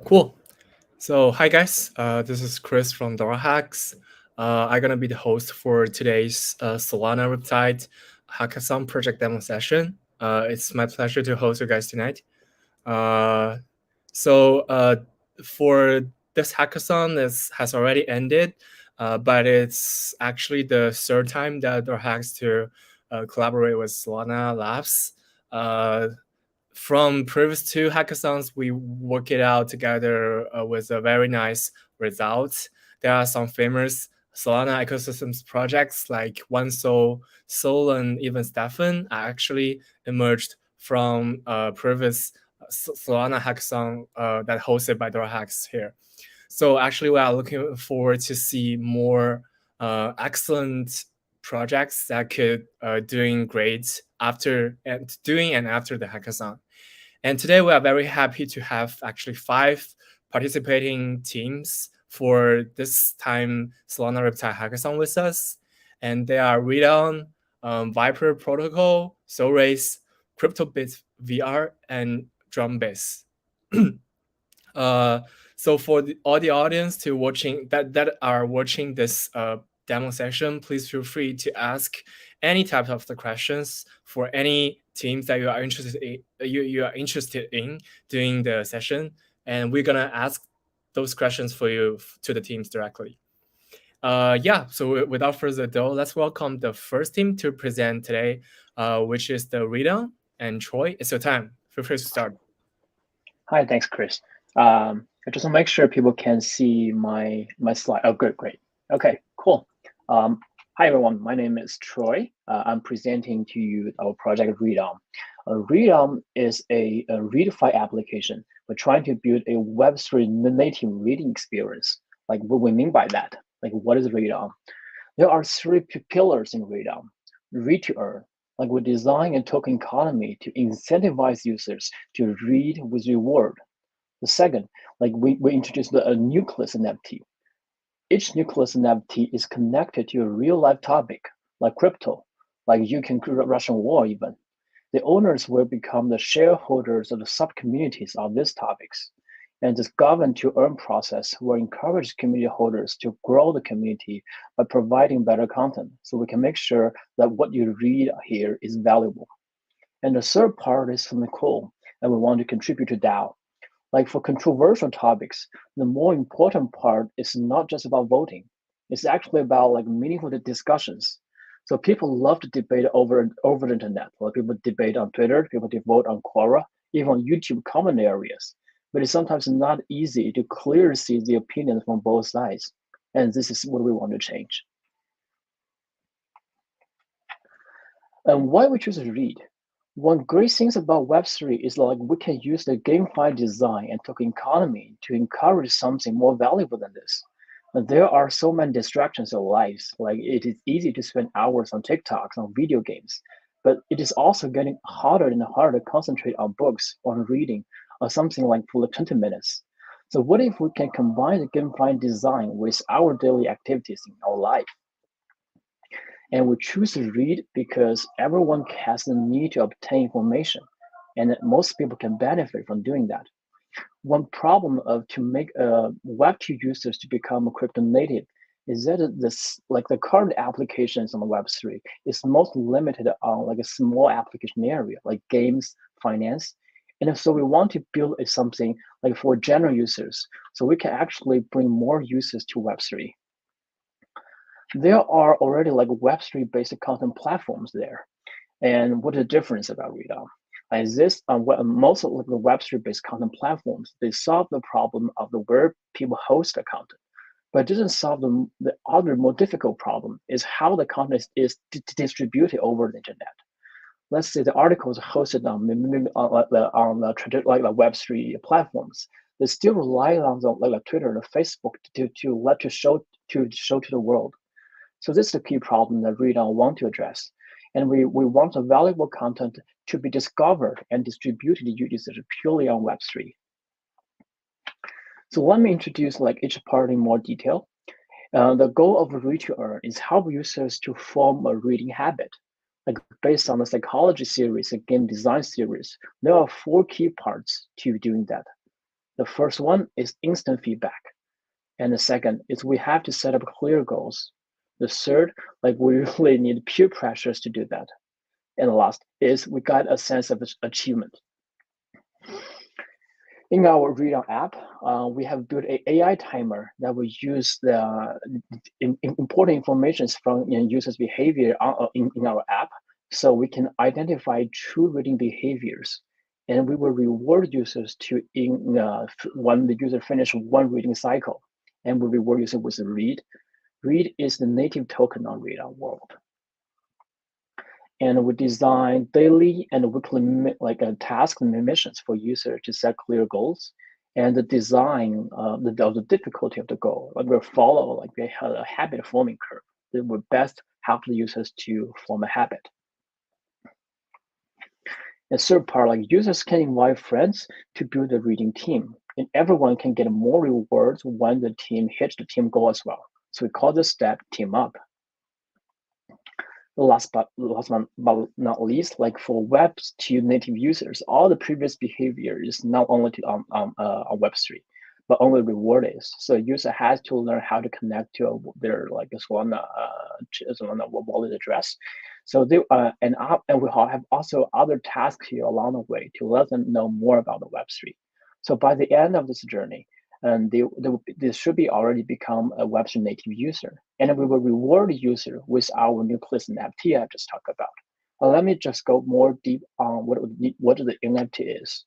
Cool. So, hi guys. This is Chris from Dorahacks. I'm gonna be the host for today's Solana Riptide Hackathon project demo session. It's my pleasure to host you guys tonight. Uh, so, for this hackathon, this has already ended, but it's actually the third time that Dorahacks to collaborate with Solana Labs. From previous two hackathons, we work it out together with a very nice result. There are some famous Solana ecosystems projects like OneSol, Sol, and even Stefan actually emerged from previous Solana hackathon that hosted by Dorahacks here. So actually, we are looking forward to see more excellent projects that could doing great after the hackathon. And today we are very happy to have actually 5 participating teams for this time Solana Riptide Hackathon with us. And they are ReadON, Vyper Protocol, SolRace, CryptoBeatsVR, and DrameBase. So for all the audience that are watching this demo session, please feel free to ask any type of the questions for any teams that you are interested in during the session, and we're gonna ask those questions for you to the teams directly. Yeah, so without further ado, let's welcome the first team to present today, which is the ReadON. And Troy, it's your time. Feel free to start. Hi, thanks, Chris. I just want to make sure people can see my slide. Oh, good, great. Okay, cool. Hi, everyone. My name is Troy. I'm presenting to you our project ReadON. ReadON is a read-file application. We're trying to build a Web3 native reading experience. Like, what we mean by that? Like, what is ReadON? There are 3 pillars in ReadON. Read to earn. Like, we design a token economy to incentivize users to read with reward. The second, like we introduced a nucleus NFT. Each nucleus NFT is connected to a real life topic, like crypto, like Ukraine Russian war even. The owners will become the shareholders of the sub-communities of these topics. And this govern to earn process will encourage community holders to grow the community by providing better content. So we can make sure that what you read here is valuable. And the third part is something cool, and we want to contribute to DAO. Like for controversial topics, the more important part is not just about voting. It's actually about like meaningful discussions. So people love to debate over the internet. Well, people debate on Twitter, people vote on Quora, even on YouTube common areas. But it's sometimes not easy to clearly see the opinions from both sides. And this is what we want to change. And why we choose to read? One great thing about Web3 is like we can use the GameFi design and token economy to encourage something more valuable than this. But there are so many distractions in lives. Like it is easy to spend hours on TikToks, on video games, but it is also getting harder and harder to concentrate on books, on reading, or something like for 20 minutes. So what if we can combine the GameFi design with our daily activities in our life? And we choose to read because everyone has the need to obtain information, and most people can benefit from doing that. One problem of to make Web2 users to become a crypto native is that this like the current applications on the Web3 is most limited on like a small application area like games, finance. And so we want to build something like for general users, so we can actually bring more users to Web3. There are already like Web3 based content platforms there. And what is the difference about ReadOn? Is this most of the Web3 based content platforms, they solve the problem of the where people host the content, but it doesn't solve the other more difficult problem is how the content is distributed over the internet. Let's say the articles hosted on like the Web3 platforms. They still rely on the like Twitter and Facebook to show to the world. So this is the key problem that ReadOn want to address. And we want the valuable content to be discovered and distributed to users purely on Web3. So let me introduce like each part in more detail. The goal of Read to Earn is help users to form a reading habit. like based on the psychology series, the game design series, there are 4 key parts to doing that. The first one is instant feedback. And the second is we have to set up clear goals. The third, like we really need peer pressures to do that. And the last is we got a sense of achievement. In our ReadON app, we have built an AI timer that will use the important information from users' behavior in our app, so we can identify true reading behaviors. And we will reward users when the user finish one reading cycle, and we reward users with a read. Read is the native token on ReadON world. And we design daily and weekly tasks and missions for users to set clear goals, and the design the difficulty of the goal. Like we follow a habit forming curve that will best help the users to form a habit. And third part, like users can invite friends to build a reading team, and everyone can get more rewards when the team hits the team goal as well. So we call this step team up. Last but not least, like for Web2 native users, all the previous behavior is not only on Web3, but only reward is. So user has to learn how to connect to their Solana wallet address. So they and we have also other tasks here along the way to let them know more about the Web3. So by the end of this journey, and they should be already become a Web3 native user. And we will reward the user with our nucleus NFT I just talked about. Let me just go more deep on what the NFT is.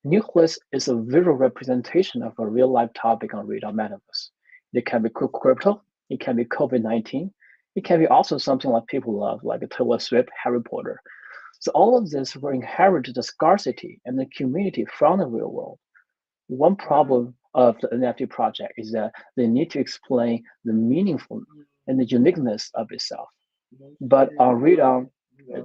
Nucleus is a visual representation of a real-life topic on ReadON Metaverse. It can be crypto, it can be COVID-19, it can be also something like people love, like Taylor Swift, Harry Potter. So all of this will inherit the scarcity and the community from the real world. One problem of the NFT project is that they need to explain the meaningful and the uniqueness of itself. But on ReadON,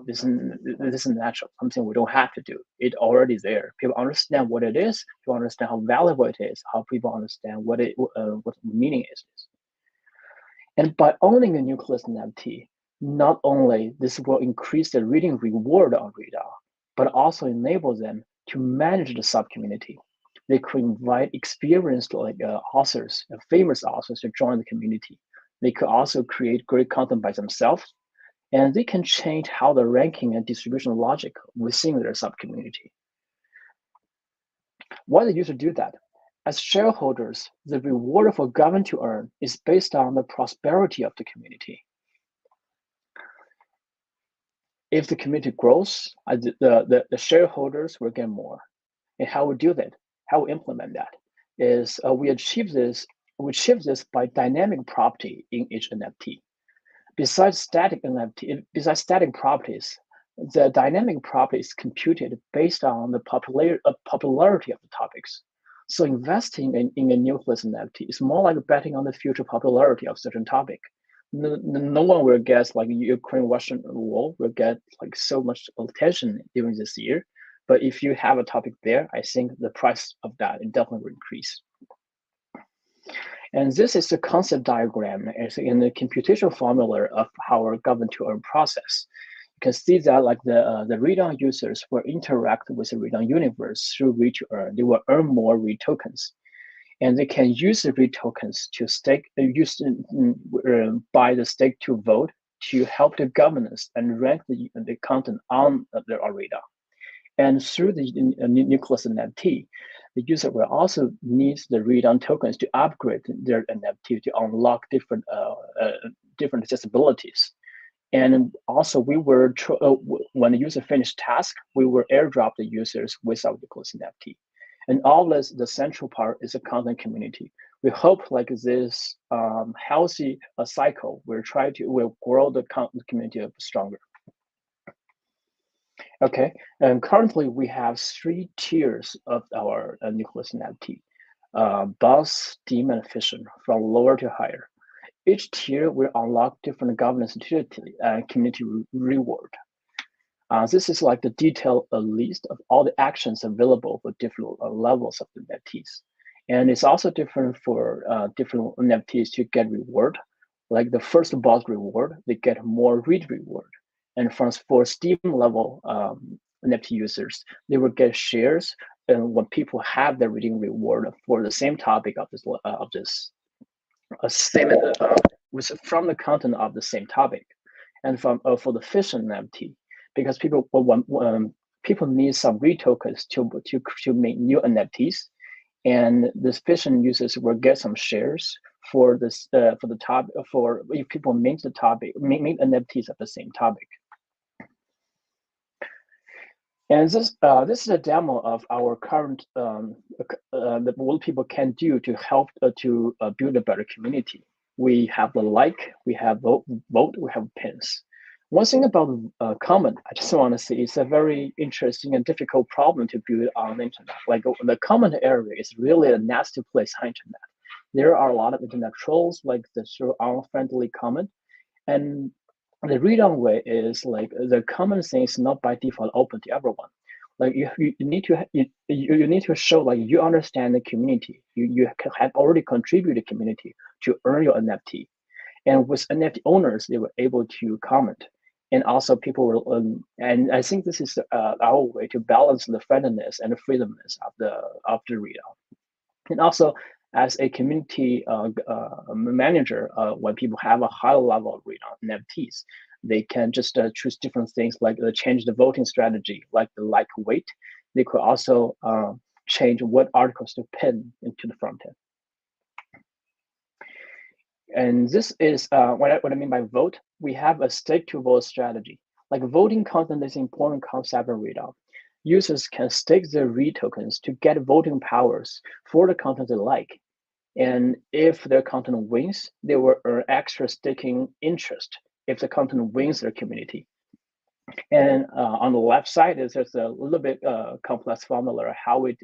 this is natural, something we don't have to do. It's already there. People understand what it is, people understand how valuable it is, how people understand what the meaning is. And by owning a nucleus NFT, not only this will increase the reading reward on ReadON, but also enable them to manage the sub-community. They could invite experienced authors, famous authors to join the community. They could also create great content by themselves, and they can change how the ranking and distribution logic within their sub-community. Why the user do that? As shareholders, the reward for government to earn is based on the prosperity of the community. If the community grows, the shareholders will get more. And how we do that, how we implement that, is we achieve this by dynamic property in each NFT. Besides static properties, the dynamic property is computed based on the popularity of the topics. So investing in a nucleus NFT is more like betting on the future popularity of certain topic. No one will guess like Ukraine-Russian war will get like so much attention during this year. But if you have a topic there, I think the price of that definitely will increase. And this is the concept diagram in the computational formula of our government to earn process. You can see that like the ReadON users will interact with the ReadON universe through read to earn. They will earn more read tokens. And they can use the read tokens to buy the stake to vote to help the governance and rank the content on their ReadON. And through the nucleus NFT, the user will also need the ReadON tokens to upgrade their NFT to unlock different accessibilities. And also, we were when the user finished task, we will airdrop the users with our nucleus NFT. And all this, the central part is a content community. We hope like this healthy cycle will grow the content community stronger. Okay, and currently we have 3 tiers of our nucleus NFT, boss, Steam, and Fission, from lower to higher. Each tier will unlock different governance utility and community reward. This is like the detailed list of all the actions available for different levels of the NFTs. And it's also different for different NFTs to get reward. Like the first boss reward, they get more read reward. And for Steam level NFT users, they will get shares and when people have the reading reward for the same topic of this same was from the content of the same topic, and from for the fission NFT, because people need some read tokens to make new NFTs, and this fission users will get some shares for this for the top for if people make the topic make NFTs of the same topic. And this is a demo of our current what people can do to help to build a better community. We have the like, we have vote, we have pins. One thing about comment, I just want to say, it's a very interesting and difficult problem to build on the internet. Like the comment area is really a nasty place on internet. There are a lot of internet trolls, like the unfriendly comment, and the read-on way is like the common thing is not by default open to everyone. Like you need to show like you understand the community. You have already contributed community to earn your NFT, and with NFT owners, they were able to comment, and also people were. And I think this is our way to balance the friendliness and the freedomness of the read-on. And also, as a community manager, when people have a high level of read on NFTs, they can just choose different things like change the voting strategy, like the like weight. They could also change what articles to pin into the front end. And this is what I mean by vote. We have a stake to vote strategy. Like voting content is an important concept in read-on. Users can stake their read tokens to get voting powers for the content they like. And if their content wins, they will earn extra staking interest if the content wins their community. And on the left side is there's a little bit complex formula how we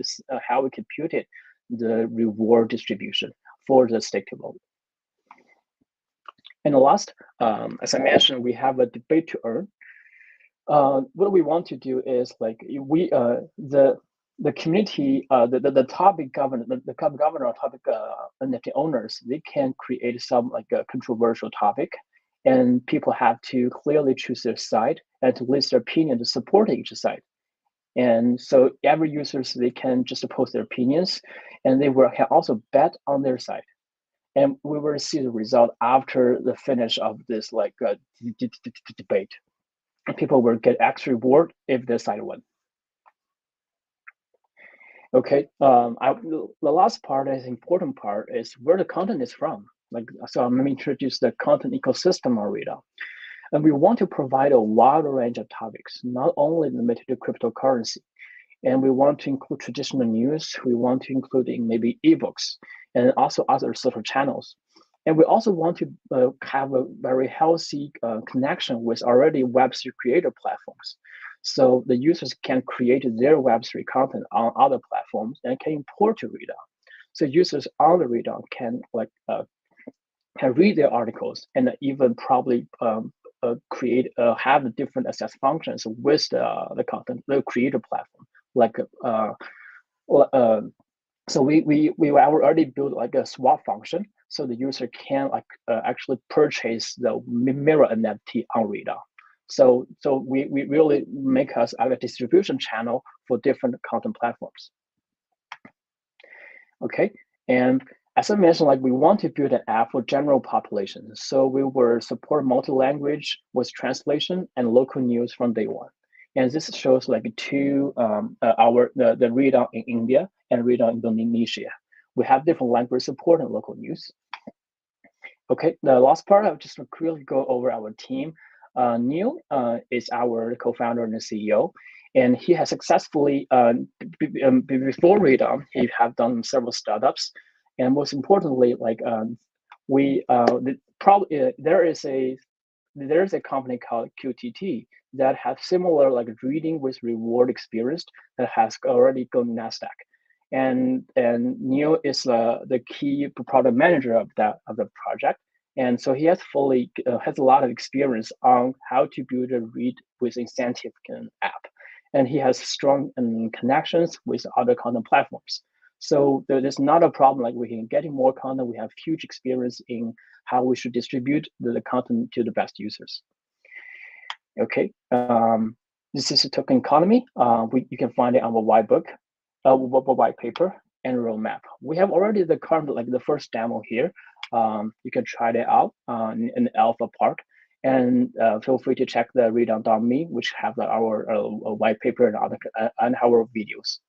computed the reward distribution for the stake to vote. And the last, as I mentioned, we have a debate to earn. What we want to do is like the community, the topic governor, the governor or topic NFT owners, they can create some like a controversial topic, and people have to clearly choose their side and to list their opinion to support each side. And so every users, they can just post their opinions, and they can also bet on their side. And we will see the result after the finish of this like debate. People will get extra reward if their side win. Okay, the last part is important part is where the content is from. Like, so I'm going to introduce the content ecosystem on read-on. And we want to provide a wide range of topics, not only limited to cryptocurrency. And we want to include traditional news. We want to include in maybe ebooks and also other social channels. And we also want to have a very healthy connection with already Web3 creator platforms. So the users can create their Web3 content on other platforms and can import to read-on. So users on the read-on can read their articles and even probably have different access functions with the content, the creator platform. Like so we already built like a swap function, so the user can actually purchase the mirror NFT on read-on. So we really make us a distribution channel for different content platforms. Okay, and as I mentioned, like we want to build an app for general population. So we will support multi-language with translation and local news from day one. And this shows like two the read-on in India and read-on in Indonesia. We have different language support and local news. Okay, the last part, I'll just quickly go over our team. Neil is our co-founder and the CEO, and he has successfully, before read-on, he have done several startups, and most importantly, like there is a company called QTT that have similar like reading with reward experience that has already gone NASDAQ, and Neil is the key product manager of the project, and so he has a lot of experience on how to build a read with incentive app, and he has strong connections with other content platforms. So there's not a problem like we can get more content. We have huge experience in how we should distribute the content to the best users. Okay, this is a token economy. You can find it on the white book, white paper, and roadmap. We have already the current, like the first demo here. You can try it out in the alpha part, and feel free to check the ReadON.me, which have our white paper and other and our videos.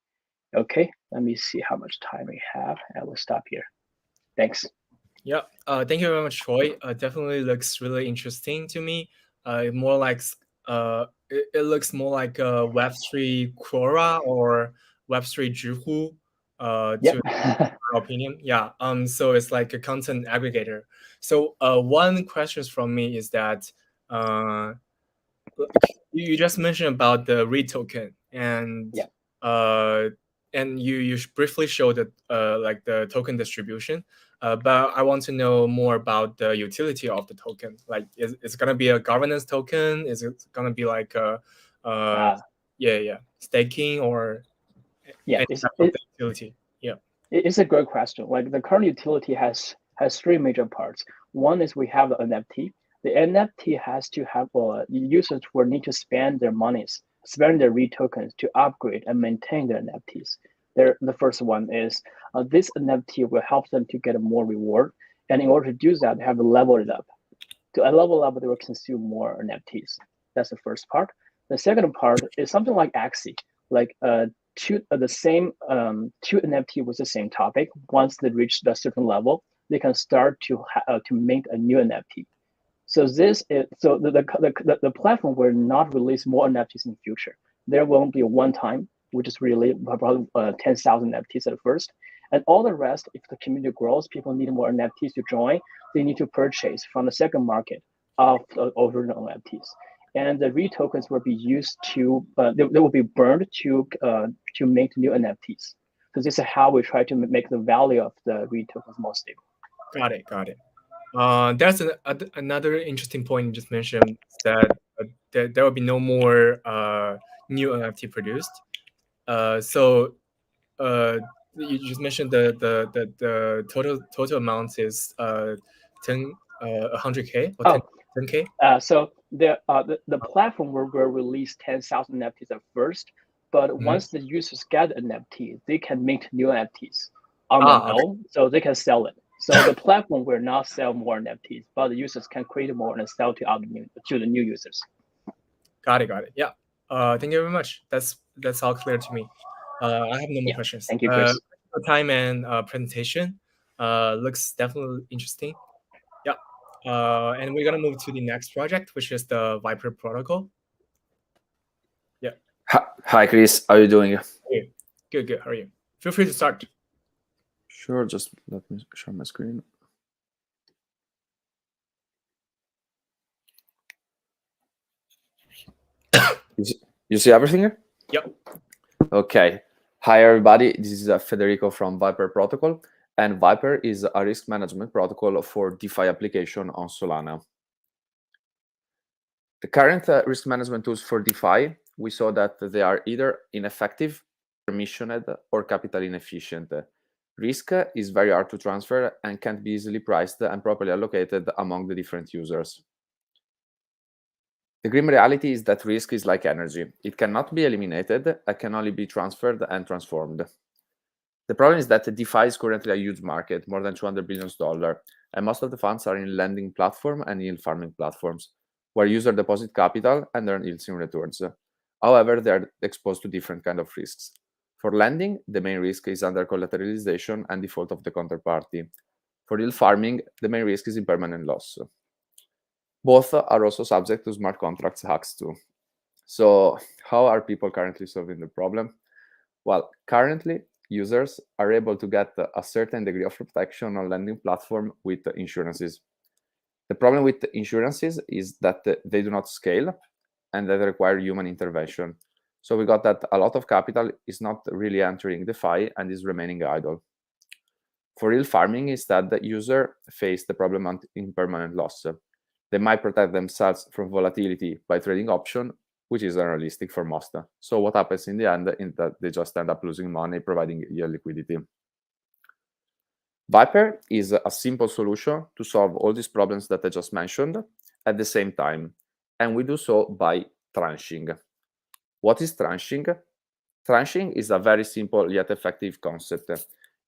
Okay, let me see how much time we have. I will stop here. Thanks. Yeah, thank you very much, Troy. Definitely looks really interesting to me. More like it looks more like a Web3 Quora or Web3 Zhihu, Yep. to my opinion. Yeah. So it's like a content aggregator. So one question from me is that you just mentioned about the read token, Yeah. uh, and you briefly showed like the token distribution. But I want to know more about the utility of the token. Like, is it gonna be a governance token? Is it gonna be like a, Uh, yeah, staking or yeah. any It's type of it, the utility? Yeah. It's a great question. Like the current utility has three major parts. One is we have the NFT. The NFT has to have users will need to spend their monies, spend their REIT tokens to upgrade and maintain their NFTs. The first one is this NFT will help them to get more reward, and in order to do that, they have to level it up. To a level up, they will consume more NFTs. That's the first part. The second part is something like Axie, like the same two NFT with the same topic. Once they reach a certain level, they can start to make a new NFT. So this is so the platform will not release more NFTs in the future. There won't be a one time, which is really probably 10,000 NFTs at first, and all the rest. If the community grows, people need more NFTs to join. They need to purchase from the second market of original NFTs, and the RE tokens will be used to they will be burned to make new NFTs. So this is how we try to make the value of the RE tokens more stable. Got it. Got it. That's another interesting point you just mentioned, that there will be no more new NFT produced. So you just mentioned the total amount is 100K or Oh, 10K. So the platform will release 10,000 NFTs at first, but Mhm. once the users get an NFT, they can make new NFTs on their Okay. node, so they can sell it. So the platform will not sell more NFTs, but the users can create more and sell to the new users. Got it. Got it. Yeah. Thank you very much. That's all clear to me. I have no more Yeah, questions. thank you, Chris. For time and presentation. Looks definitely interesting. Yeah. And we're gonna move to the next project, which is the Vyper Protocol. Yeah. Hi, Chris. How are you doing? Hey. Good. Good. How are you? Feel free to start. Sure. Just let me share my screen. You see everything? Yep. Okay. Hi, everybody. This is Federico from Vyper Protocol, and Vyper is a risk management protocol for DeFi application on Solana. The current risk management tools for DeFi, we saw that they are either ineffective, permissioned, or capital inefficient. Risk is very hard to transfer and can't be easily priced and properly allocated among the different users. The grim reality is that risk is like energy. It cannot be eliminated, it can only be transferred and transformed. The problem is that DeFi is currently a huge market, more than $200 billion, and most of the funds are in lending platform and yield farming platforms, where users deposit capital and earn yields in returns. However, they are exposed to different kinds of risks. For lending, the main risk is under collateralization and default of the counterparty. For yield farming, the main risk is impermanent loss. Both are also subject to smart contracts hacks too. So how are people currently solving the problem? Well, currently, users are able to get a certain degree of protection on lending platform with insurances. The problem with insurances is that they do not scale and that they require human intervention. So we got that a lot of capital is not really entering DeFi and is remaining idle. For real farming, instead, the user face the problem of impermanent loss. They might protect themselves from volatility by trading option, which is unrealistic for most. So what happens in the end is that they just end up losing money providing yield liquidity. Vyper is a simple solution to solve all these problems that I just mentioned at the same time. and we do so by tranching. What is tranching? Tranching is a very simple yet effective concept.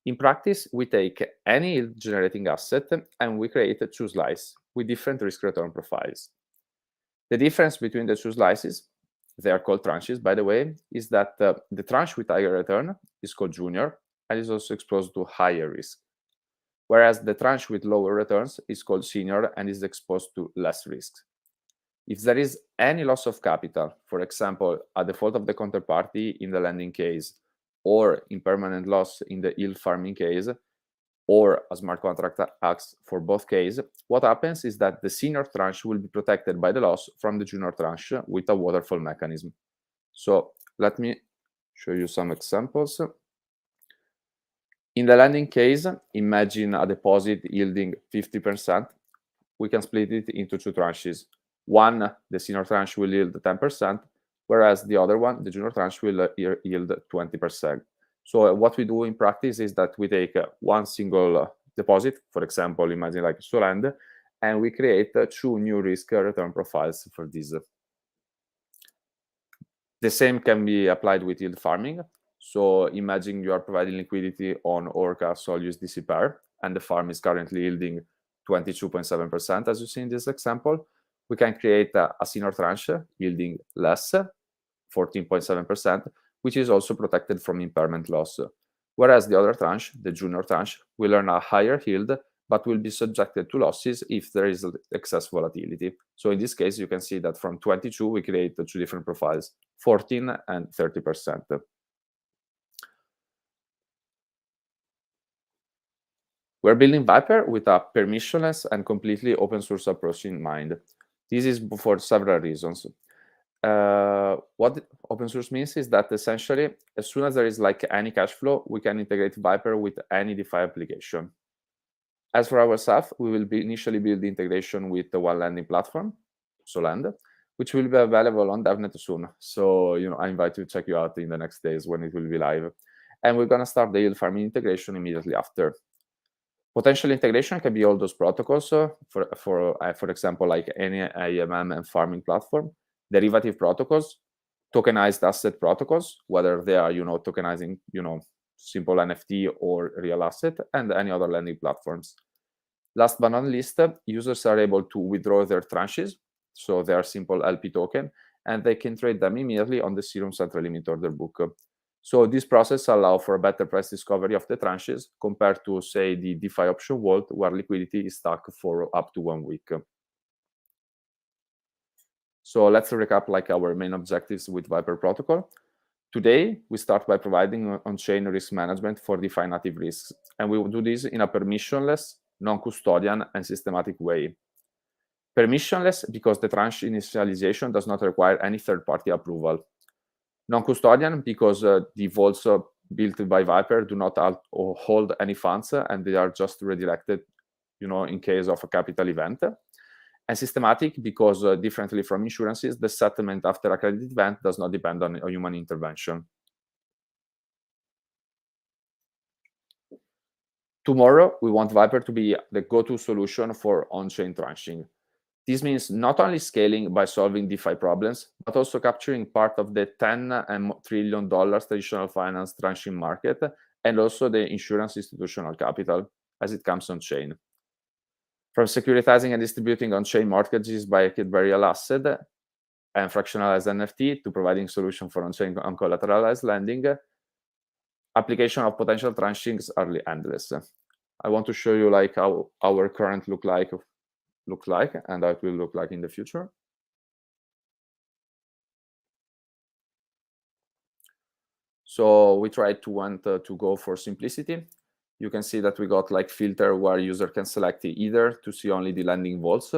In practice, we take any yield-generating asset and we create two slices with different risk-return profiles. The difference between the two slices, they are called tranches, by the way, is that the tranche with higher return is called junior and is also exposed to higher risk, whereas the tranche with lower returns is called senior and is exposed to less risk. If there is any loss of capital, for example, a default of the counterparty in the lending case, or impermanent loss in the yield farming case, or a smart contract acts for both cases, what happens is that the senior tranche will be protected by the loss from the junior tranche with a waterfall mechanism. So let me show you some examples. In the lending case, imagine a deposit yielding 50%. We can split it into two tranches. One, the senior tranche will yield 10%, whereas the other one, the junior tranche, will yield 20%. So what we do in practice is that we take one single deposit, for example, imagine like Solana, and we create two new risk return profiles for this. The same can be applied with yield farming. So imagine you are providing liquidity on Orca Sol USDC pair, and the farm is currently yielding 22.7%, as you see in this example. We can create a senior tranche yielding less, 14.7%, which is also protected from impairment loss. Whereas the other tranche, the junior tranche, will earn a higher yield, but will be subjected to losses if there is excess volatility. So in this case, you can see that from 22, we create two different profiles, 14 and 30%. We're building Vyper with a permissionless and completely open source approach in mind. This is for several reasons. What open source means is that essentially, as soon as there is like any cash flow, we can integrate Vyper with any DeFi application. As for ourselves, we will initially build the integration with the one lending platform, Solana, which will be available on DevNet soon. So, I invite you to check you out in the next days when it will be live. And we're gonna start the yield farming integration immediately after. Potential integration can be all those protocols, for example, like any AMM and farming platform, derivative protocols, tokenized asset protocols, whether they are, tokenizing, simple NFT or real asset, and any other lending platforms. Last but not least, users are able to withdraw their tranches, so they are simple LP token, and they can trade them immediately on the Serum Central Limit Order Book. So this process allows for a better price discovery of the tranches compared to, say, the DeFi option vault, where liquidity is stuck for up to 1 week. So let's recap like our main objectives with Vyper Protocol. Today, we start by providing on-chain risk management for DeFi native risks, and we will do this in a permissionless, non-custodian, and systematic way. Permissionless because the tranche initialization does not require any third-party approval. Non-custodian because the vaults built by Vyper do not hold any funds, and they are just redirected, in case of a capital event. And systematic because, differently from insurances, the settlement after a credit event does not depend on human intervention. Tomorrow, we want Vyper to be the go-to solution for on-chain tranching. This means not only scaling by solving DeFi problems, but also capturing part of the $10 trillion traditional finance tranching market, and also the insurance institutional capital as it comes on-chain. From securitizing and distributing on-chain mortgages backed by real asset and fractionalized NFT to providing solution for on-chain uncollateralized lending, application of potential tranchings are endless. I want to show you like how our current look like and how it will look like in the future. So we tried to go for simplicity. You can see that we got like filter where user can select either to see only the lending vaults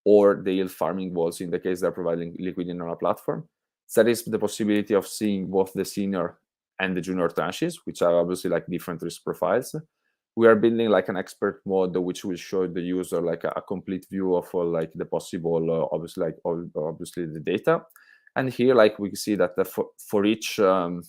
or the yield farming vaults in the case they're providing liquidity on a platform. There is the possibility of seeing both the senior and the junior tranches, which are obviously like different risk profiles. We are building like an expert mode which will show the user like a complete view of like the possible, obviously the data. And here, like we see that for each,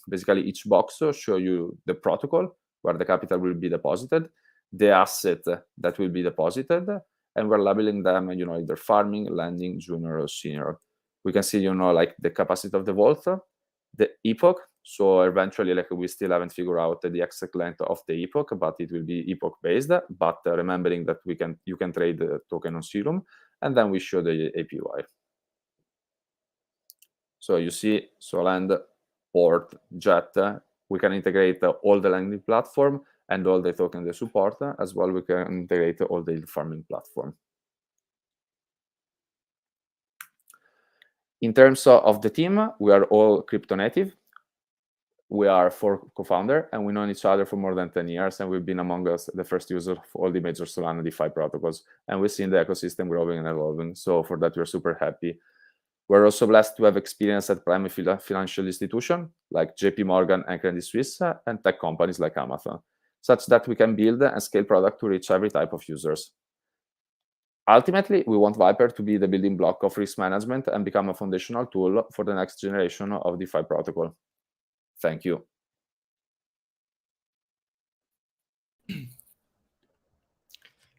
basically each box show you the protocol where the capital will be deposited, the asset that will be deposited, and we're labeling them, either farming, lending, junior, or senior. We can see, like the capacity of the vault, the epoch. So eventually, like we still haven't figured out the exact length of the epoch, but it will be epoch based. But remembering that you can trade the token on Serum, and then we show the APY. So you see Solend, Port, Jet. We can integrate all the lending platform and all the token they support. As well, we can integrate all the farming platform. In terms of the team, we are all crypto native. We are 4 co-founders, and we know each other for more than 10 years, and we've been among us the first users of all the major Solana DeFi protocols, and we've seen the ecosystem growing and evolving. So for that, we're super happy. We're also blessed to have experience at prime financial institutions like JP Morgan and Credit Suisse, and tech companies like Amazon, such that we can build and scale product to reach every type of users. Ultimately, we want Vyper to be the building block of risk management and become a foundational tool for the next generation of DeFi protocol. Thank you.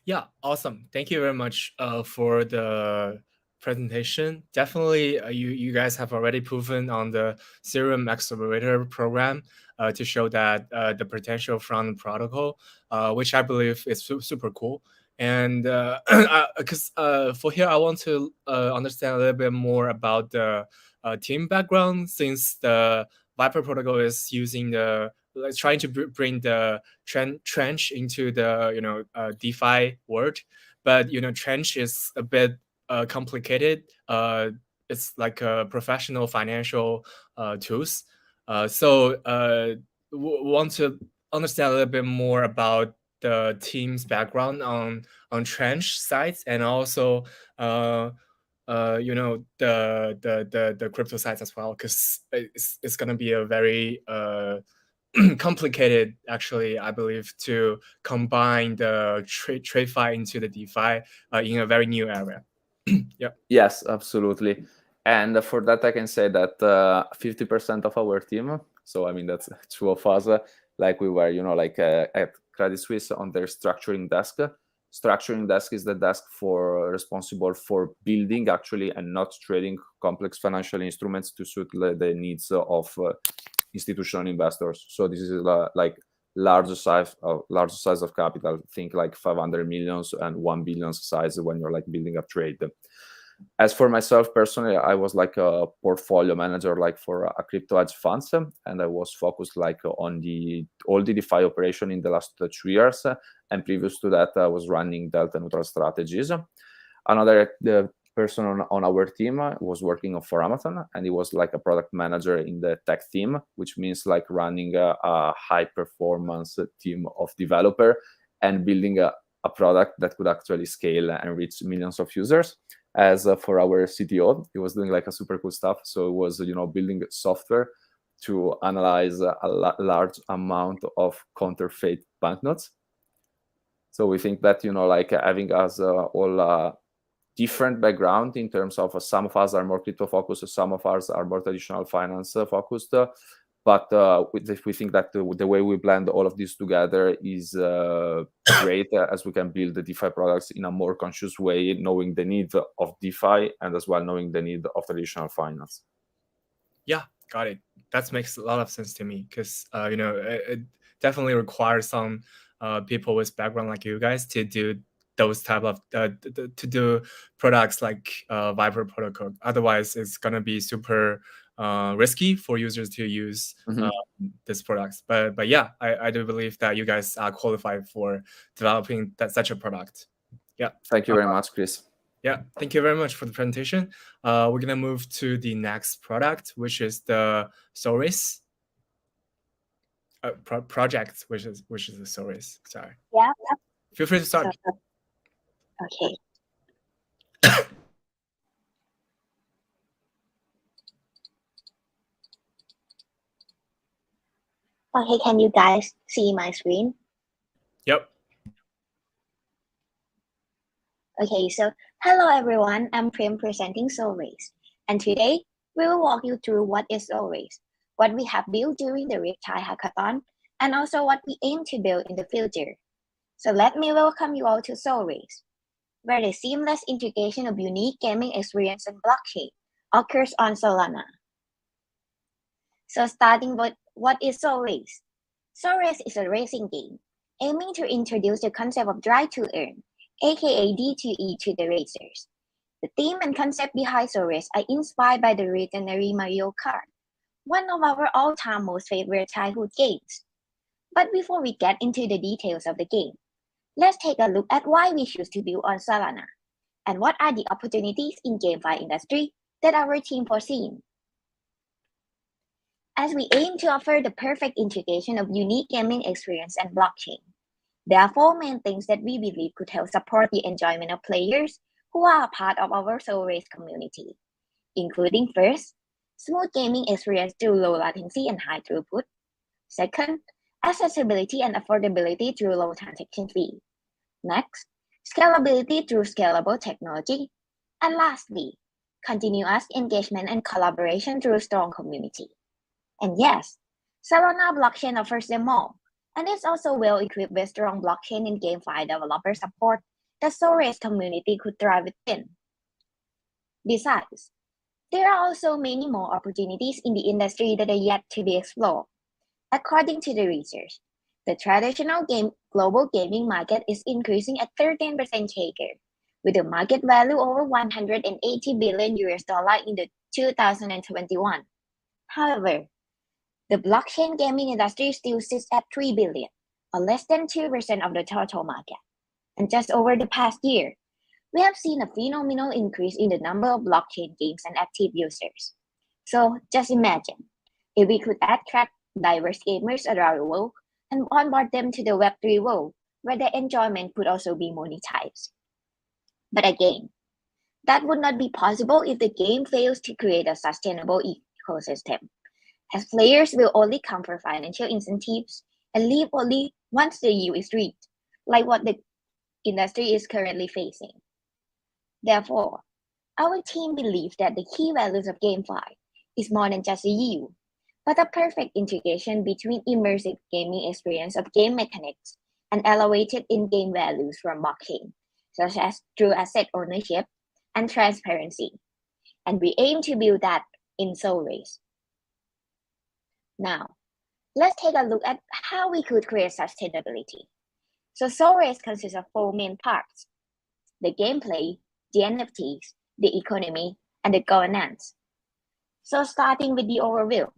Yeah, awesome. Thank you very much for the presentation. Definitely, you guys have already proven on the Serum Accelerator program to show that the potential from the protocol, which I believe is super cool. And because for here, I want to understand a little bit more about the team background, since the Vyper protocol is using the trying to bring the trench into the DeFi world, but trench is a bit complicated. It's like a professional financial tools. So want to understand a little bit more about the team's background on trench sites, and also the crypto sites as well, because it's gonna be a very complicated, actually, I believe, to combine the TradeFi into the DeFi in a very new area. Yeah. Yes, absolutely. And for that, I can say that 50% of our team, so I mean, that's 2 of us, like we were, at Credit Suisse on their structuring desk. Structuring desk is the desk responsible for building, actually, and not trading complex financial instruments to suit the needs of institutional investors. So this is like large size of capital. Think like 500 millions and 1 billion size when you're like building a trade. As for myself personally, I was like a portfolio manager, like for a crypto hedge funds, and I was focused like on all the DeFi operation in the last 2 years. And previous to that, I was running delta neutral strategies. Another person on our team was working for Amazon, and he was like a product manager in the tech team, which means like running a high performance team of developer and building a product that could actually scale and reach millions of users. As for our CTO, he was doing like a super cool stuff. So it was, building software to analyze a large amount of counterfeit banknotes. So we think that, like having us all different background in terms of some of us are more crypto focused, some of us are more traditional finance focused. But we think that the way we blend all of this together is great, as we can build the DeFi products in a more conscious way, knowing the need of DeFi and as well knowing the need of traditional finance. Yeah, got it. That makes a lot of sense to me, because it definitely requires some people with background like you guys to do those type of to do products like Vyper Protocol. Otherwise, it's gonna be super risky for users to use these products. But yeah, I do believe that you guys are qualified for developing such a product. Yeah. Thank you very much, Chris. Yeah, thank you very much for the presentation. We're gonna move to the next product, which is the SolRace project, which is the SolRace. Sorry. Yeah. Feel free to start. Okay. Okay, can you guys see my screen? Yep. Okay, so hello everyone, I'm Prim presenting SolRace. And today, we will walk you through what is SolRace, what we have built during the Riptide Hackathon, and also what we aim to build in the future. So let me welcome you all to SolRace. where the seamless integration of unique gaming experience and blockchain occurs on Solana. So starting with what is SolRace? SolRace is a racing game aiming to introduce the concept of drive to earn, aka D2E, to the racers. The theme and concept behind SolRace are inspired by the legendary Mario Kart, one of our all-time most favorite childhood games. But before we get into the details of the game, let's take a look at why we choose to build on Solana, and what are the opportunities in GameFi industry that our team foreseen. As we aim to offer the perfect integration of unique gaming experience and blockchain, there are four main things that we believe could help support the enjoyment of players who are a part of our SolRace community, including first, smooth gaming experience through low latency and high throughput. Second, accessibility and affordability through low transaction fee. Next, scalability through scalable technology. And lastly, continuous engagement and collaboration through strong community. And yes, Solana blockchain offers them all, and it's also well equipped with strong blockchain and GameFi developer support that SolRace community could thrive within. Besides, there are also many more opportunities in the industry that are yet to be explored. According to the research, the traditional global gaming market is increasing at 13% CAGR, with a market value over $180 billion in the 2021. However, the blockchain gaming industry still sits at $3 billion, or less than 2% of the total market. And just over the past year, we have seen a phenomenal increase in the number of blockchain games and active users. So just imagine, if we could attract diverse gamers around the world and onboard them to the Web3 world, where their enjoyment could also be monetized. But again, that would not be possible if the game fails to create a sustainable ecosystem, as players will only come for financial incentives and leave only once the yield is reached, like what the industry is currently facing. Therefore, our team believes that the key values of GameFi is more than just a yield, but a perfect integration between immersive gaming experience of game mechanics and elevated in-game values from blockchain, such as true asset ownership and transparency. And we aim to build that in SolRace. Now, let's take a look at how we could create sustainability. So SolRace consists of four main parts: the gameplay, the NFTs, the economy, and the governance. So starting with the overview,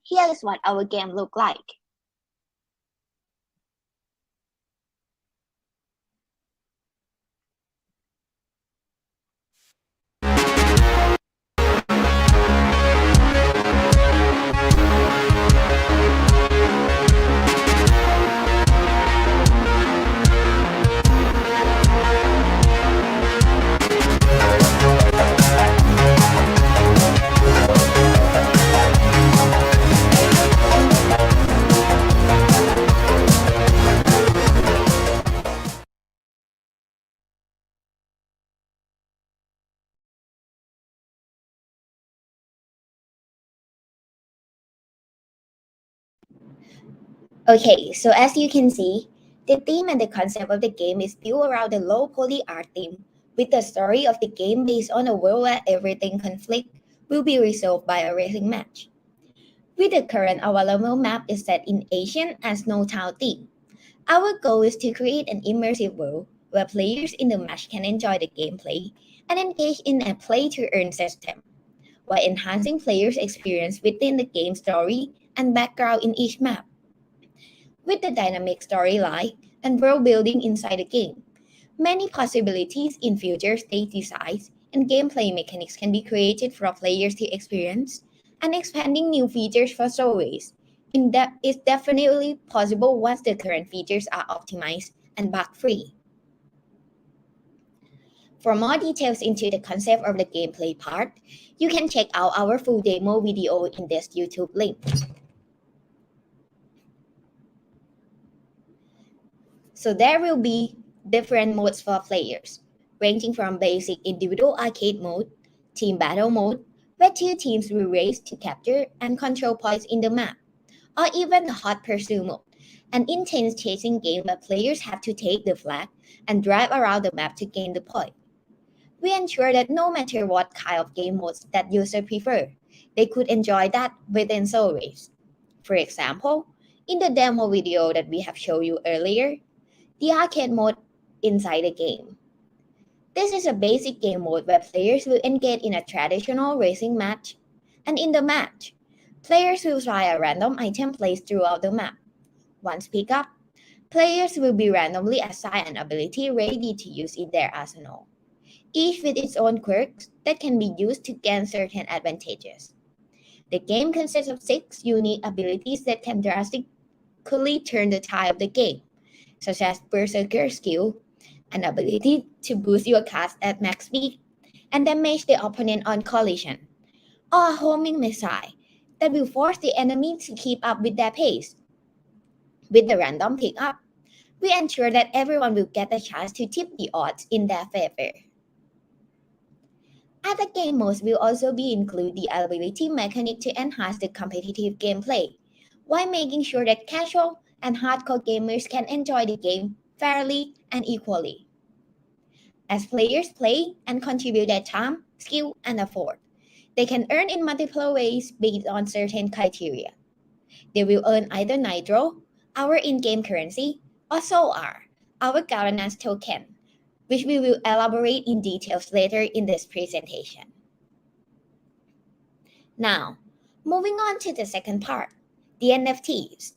here is what our game looks like. Okay, so as you can see, the theme and the concept of the game is built around the low poly art theme, with the story of the game based on a world where everything conflict will be resolved by a racing match. With the current available map is set in Asian and Snow Town theme. Our goal is to create an immersive world where players in the match can enjoy the gameplay and engage in a play-to-earn system, while enhancing players' experience within the game story and background in each map. With the dynamic storyline and world building inside the game, many possibilities in future state designs and gameplay mechanics can be created for players to experience, and expanding new features for SolRace is definitely possible once the current features are optimized and bug-free. For more details into the concept of the gameplay part, you can check out our full demo video in this YouTube link. So there will be different modes for players, ranging from basic individual arcade mode, team battle mode, where two teams will race to capture and control points in the map, or even the hot pursuit mode, an intense chasing game where players have to take the flag and drive around the map to gain the point. We ensure that no matter what kind of game modes that users prefer, they could enjoy that within SolRace. For example, in the demo video that we have shown you earlier, the arcade mode inside the game. This is a basic game mode where players will engage in a traditional racing match, and in the match, players will try a random item placed throughout the map. Once picked up, players will be randomly assigned an ability ready to use in their arsenal, each with its own quirks that can be used to gain certain advantages. The game consists of 6 unique abilities that can drastically turn the tide of the game, such as Berserker skill, an ability to boost your cast at max speed and damage the opponent on collision, or a homing missile that will force the enemy to keep up with their pace. With the random pickup, we ensure that everyone will get a chance to tip the odds in their favor. Other game modes will also be include the ability mechanic to enhance the competitive gameplay, while making sure that casual and hardcore gamers can enjoy the game fairly and equally. As players play and contribute their time, skill, and effort, they can earn in multiple ways based on certain criteria. They will earn either Nitro, our in-game currency, or SolR, our governance token, which we will elaborate in details later in this presentation. Now, moving on to the second part, the NFTs.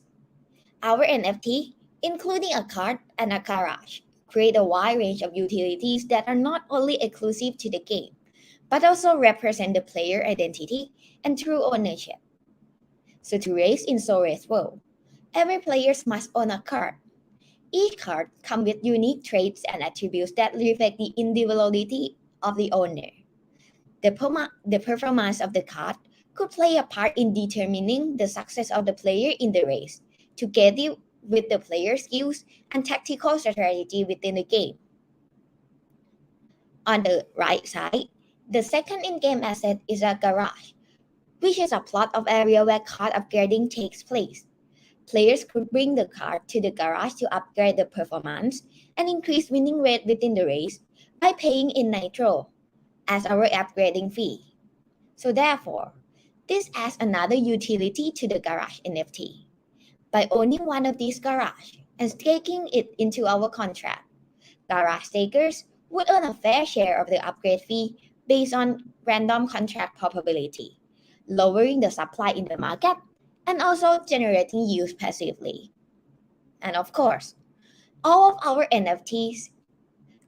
Our NFT, including a card and a garage, create a wide range of utilities that are not only exclusive to the game, but also represent the player identity and true ownership. So to race in SolRace world, every player must own a card. Each card comes with unique traits and attributes that reflect the individuality of the owner. The performance of the card could play a part in determining the success of the player in the race, together with the player's skills and tactical strategy within the game. On the right side, the second in-game asset is a garage, which is a plot of area where card upgrading takes place. Players could bring the card to the garage to upgrade the performance and increase winning rate within the race by paying in Nitro as our upgrading fee. So therefore, this adds another utility to the garage NFT. By owning one of these garage and staking it into our contract, garage stakers would earn a fair share of the upgrade fee based on random contract probability, lowering the supply in the market and also generating yield passively. And of course, all of our NFTs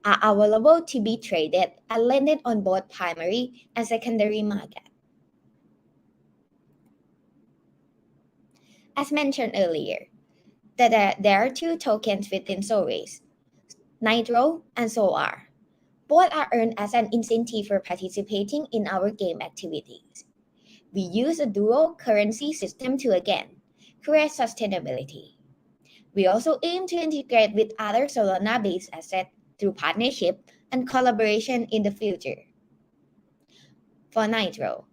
are available to be traded and lended on both primary and secondary market. As mentioned earlier, that there are 2 tokens within SolRace, Nitro and SolR. Both are earned as an incentive for participating in our game activities. We use a dual currency system to again create sustainability. We also aim to integrate with other Solana-based assets through partnership and collaboration in the future. For Nitro,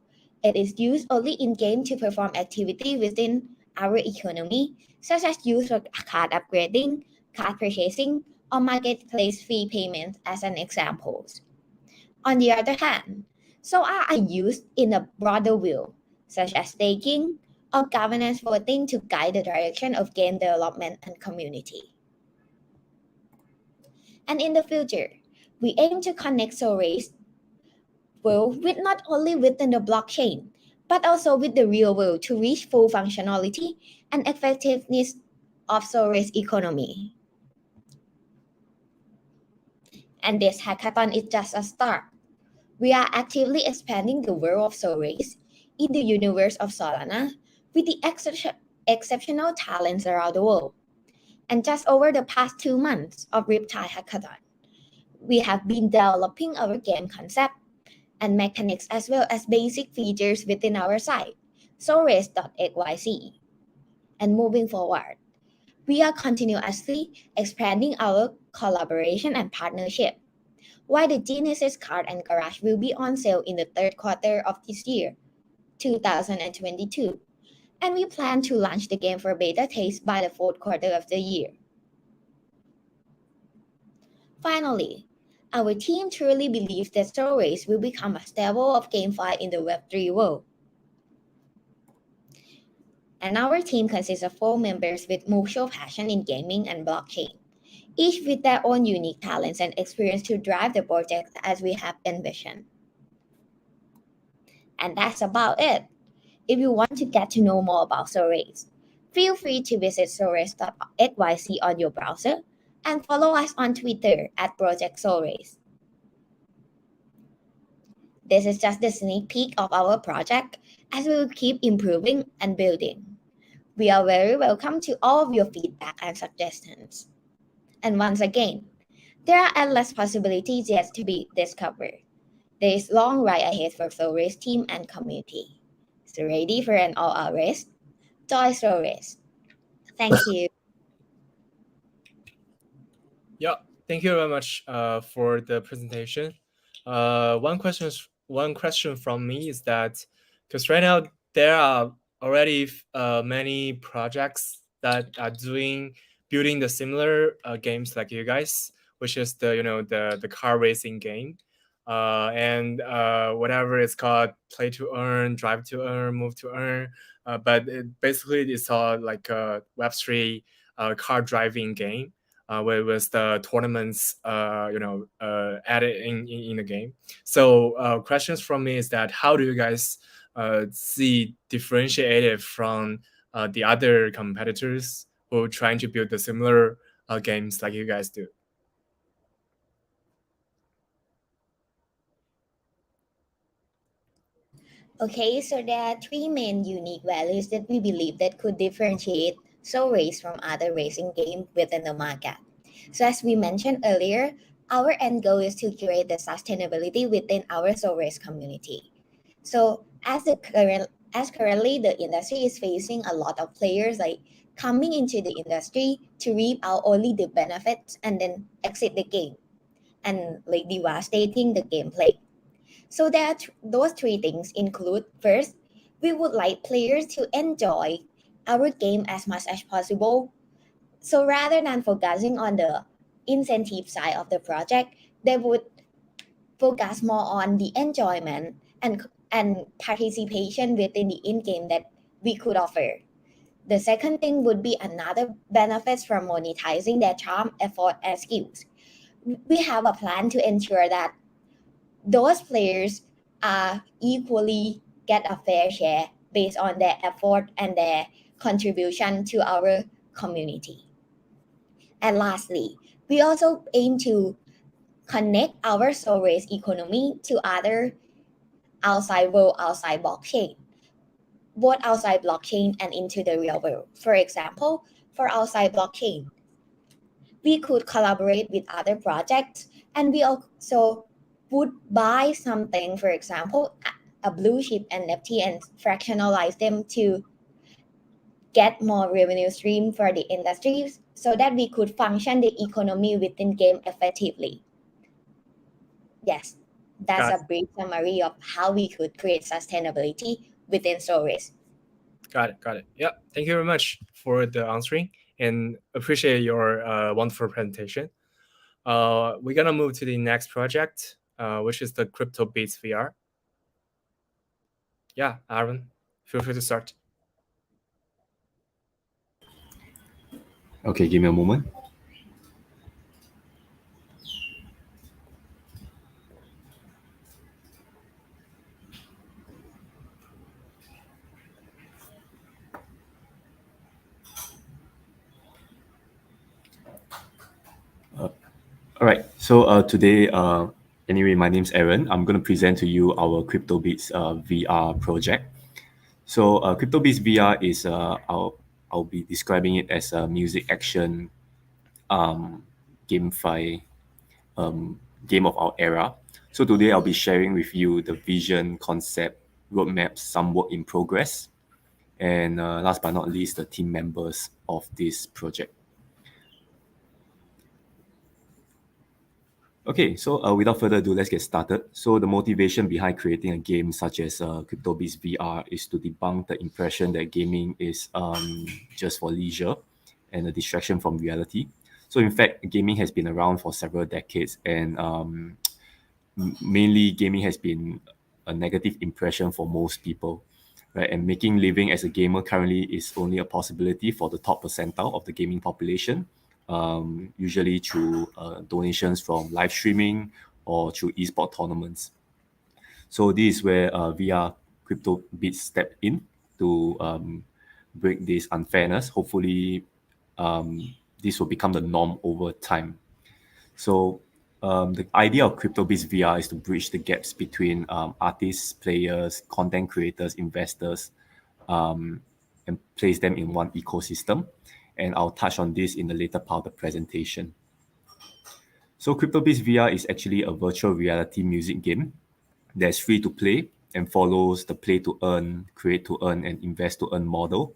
it is used only in-game to perform activity within our economy, such as use for card upgrading, card purchasing, or marketplace fee payments as an examples. On the other hand, SolR are used in a broader view, such as staking or governance voting to guide the direction of game development and community. And in the future, we aim to connect SolRace world with not only within the blockchain, but also with the real world to reach full functionality and effectiveness of SolRace economy. And this hackathon is just a start. We are actively expanding the world of SolRace in the universe of Solana with the exceptional talents around the world. And just over the past 2 months of Riptide Hackathon, we have been developing our game concept and mechanics as well as basic features within our site, solrace.xyz. And moving forward, we are continuously expanding our collaboration and partnership. While the Genesis card and garage will be on sale in the 3rd quarter of this year, 2022, and we plan to launch the game for beta test by the fourth quarter of the year. Finally, our team truly believes that SolRace will become a staple of GameFi in the Web3 world. And our team consists of 4 members with mutual passion in gaming and blockchain, each with their own unique talents and experience to drive the project as we have envisioned. And that's about it. If you want to get to know more about SolRace, feel free to visit solrace.xyz on your browser and follow us on Twitter at Project SolRace. This is just the sneak peek of our project as we will keep improving and building. We are very welcome to all of your feedback and suggestions. And once again, there are endless possibilities yet to be discovered. There is long ride ahead for SolRace team and community. So ready for an all-out race? Join SolRace. Thank you. Yeah, thank you very much for the presentation. One question from me is that because right now there are already many projects that are building the similar games like you guys, which is the car racing game, and whatever it's called, play to earn, drive to earn, move to earn. But basically it's all like a Web3 car driving game. With the tournaments, added in the game. So questions from me is that how do you guys see differentiated from the other competitors who are trying to build the similar games like you guys do? Okay, so there are 3 main unique values that we believe that could differentiate SolRace from other racing games within the market. So as we mentioned earlier, our end goal is to create the sustainability within our SolRace community. So currently the industry is facing a lot of players like coming into the industry to reap out only the benefits and then exit the game and like devastating the gameplay. So that those 3 things include: first, we would like players to enjoy our game as much as possible. So rather than focusing on the incentive side of the project, they would focus more on the enjoyment and participation within the in-game that we could offer. The second thing would be another benefits from monetizing their charm, effort, and skills. We have a plan to ensure that those players equally get a fair share based on their effort and their contribution to our community. And lastly, we also aim to connect our SolRace economy to other outside world, outside blockchain, both outside blockchain and into the real world. For example, for outside blockchain, we could collaborate with other projects, and we also would buy something, for example, a blue chip NFT, and fractionalize them to get more revenue stream for the industries so that we could function the economy within game effectively. Yes, that's a brief summary of how we could create sustainability within SolRace. Got it. Yeah, thank you very much for the answering and appreciate your wonderful presentation. We're gonna move to the next project, which is the CryptoBeatsVR. Yeah, Aaron, feel free to start. Okay, give me a moment. All right, so today, anyway, my name's Aaron. I'm going to present to you our CryptoBeats VR project. So CryptoBeats VR is, I'll be describing it as a music action GameFi game of our era. So today I'll be sharing with you the vision, concept, roadmaps, some work in progress, and last but not least, the team members of this project. Okay, so without further ado, let's get started. So the motivation behind creating a game such as CryptoBeatsVR is to debunk the impression that gaming is just for leisure and a distraction from reality. So in fact, gaming has been around for several decades, and mainly gaming has been a negative impression for most people, right? And making living as a gamer currently is only a possibility for the top percentile of the gaming population, usually through donations from live streaming or through esport tournaments. So this is where VR Crypto Bits step in to break this unfairness. Hopefully, this will become the norm over time. So the idea of CryptoBeats VR is to bridge the gaps between artists, players, content creators, investors, and place them in one ecosystem. And I'll touch on this in the later part of the presentation. So CryptoBeats VR is actually a virtual reality music game that's free to play and follows the play to earn, create to earn, and invest to earn model.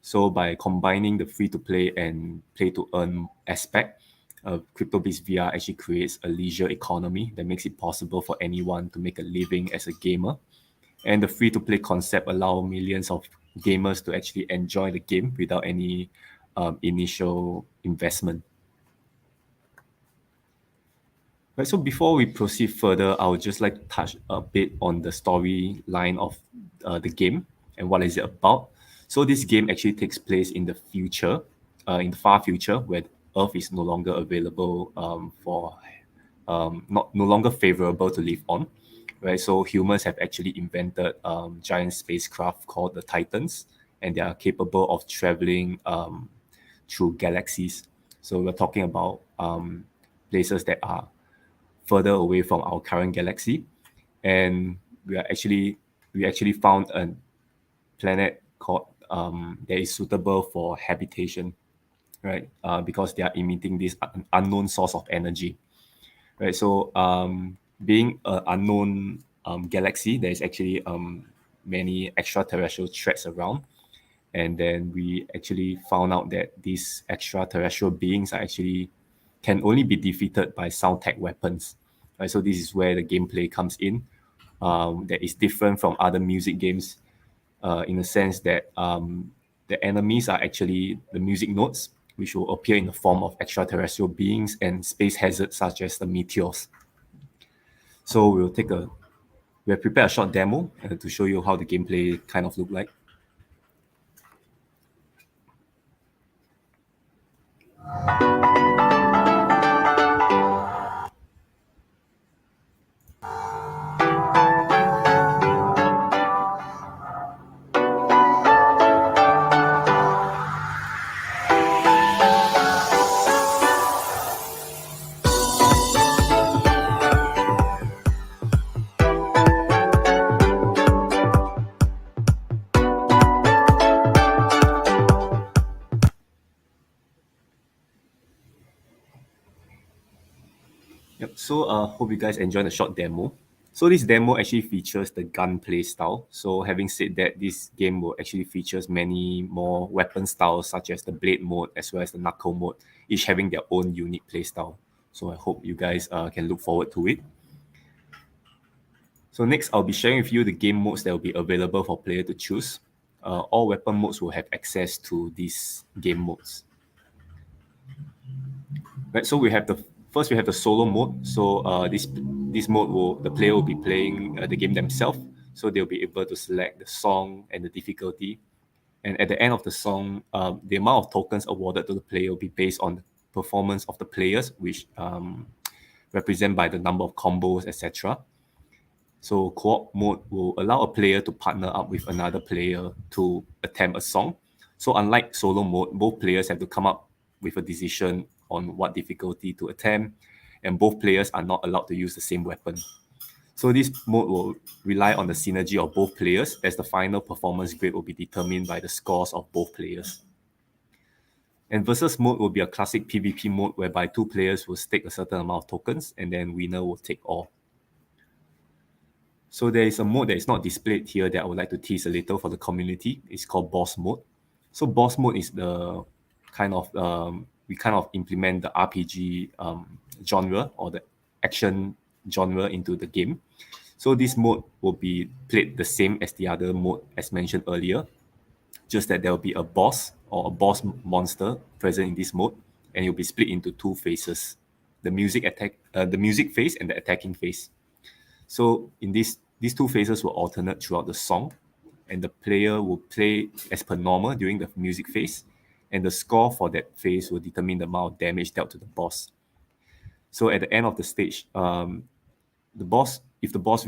So by combining the free to play and play to earn aspect, CryptoBeats VR actually creates a leisure economy that makes it possible for anyone to make a living as a gamer. And the free to play concept allow millions of gamers to actually enjoy the game without any initial investment. Right, so before we proceed further, I would just like to touch a bit on the storyline of the game and what is it about. So this game actually takes place in the future, in the far future, where Earth is no longer available no longer favorable to live on, right? So humans have actually invented giant spacecraft called the Titans, and they are capable of traveling through galaxies. So we're talking about places that are further away from our current galaxy, and we actually found a planet called that is suitable for habitation, right? Because they are emitting this unknown source of energy, right? So being an unknown galaxy, there is actually many extraterrestrial threats around, and then we actually found out that these extraterrestrial beings are actually can only be defeated by sound tech weapons. Right? So this is where the gameplay comes in. That is different from other music games in the sense that the enemies are actually the music notes, which will appear in the form of extraterrestrial beings and space hazards such as the meteors. So we have prepared a short demo to show you how the gameplay kind of look like. Yep. So hope you guys enjoy the short demo. So this demo actually features the gunplay style. So having said that, this game will actually features many more weapon styles such as the blade mode as well as the knuckle mode, each having their own unique play style. So I hope you guys can look forward to it. So next, I'll be sharing with you the game modes that will be available for player to choose. All weapon modes will have access to these game modes. Right, so we have the solo mode. So this mode the player will be playing the game themselves. So they'll be able to select the song and the difficulty. And at the end of the song, the amount of tokens awarded to the player will be based on the performance of the players, which represent by the number of combos, etc. So co-op mode will allow a player to partner up with another player to attempt a song. So unlike solo mode, both players have to come up with a decision on what difficulty to attempt, and both players are not allowed to use the same weapon. So this mode will rely on the synergy of both players, as the final performance grade will be determined by the scores of both players. And versus mode will be a classic PvP mode whereby two players will stake a certain amount of tokens and then winner will take all. So there is a mode that is not displayed here that I would like to tease a little for the community. It's called boss mode. So boss mode is the kind of we kind of implement the RPG genre or the action genre into the game. So this mode will be played the same as the other mode as mentioned earlier, just that there will be a boss or a boss monster present in this mode, and it will be split into two phases: the music phase and the attacking phase. So in these two phases will alternate throughout the song, and the player will play as per normal during the music phase, and the score for that phase will determine the amount of damage dealt to the boss. So at the end of the stage, if the boss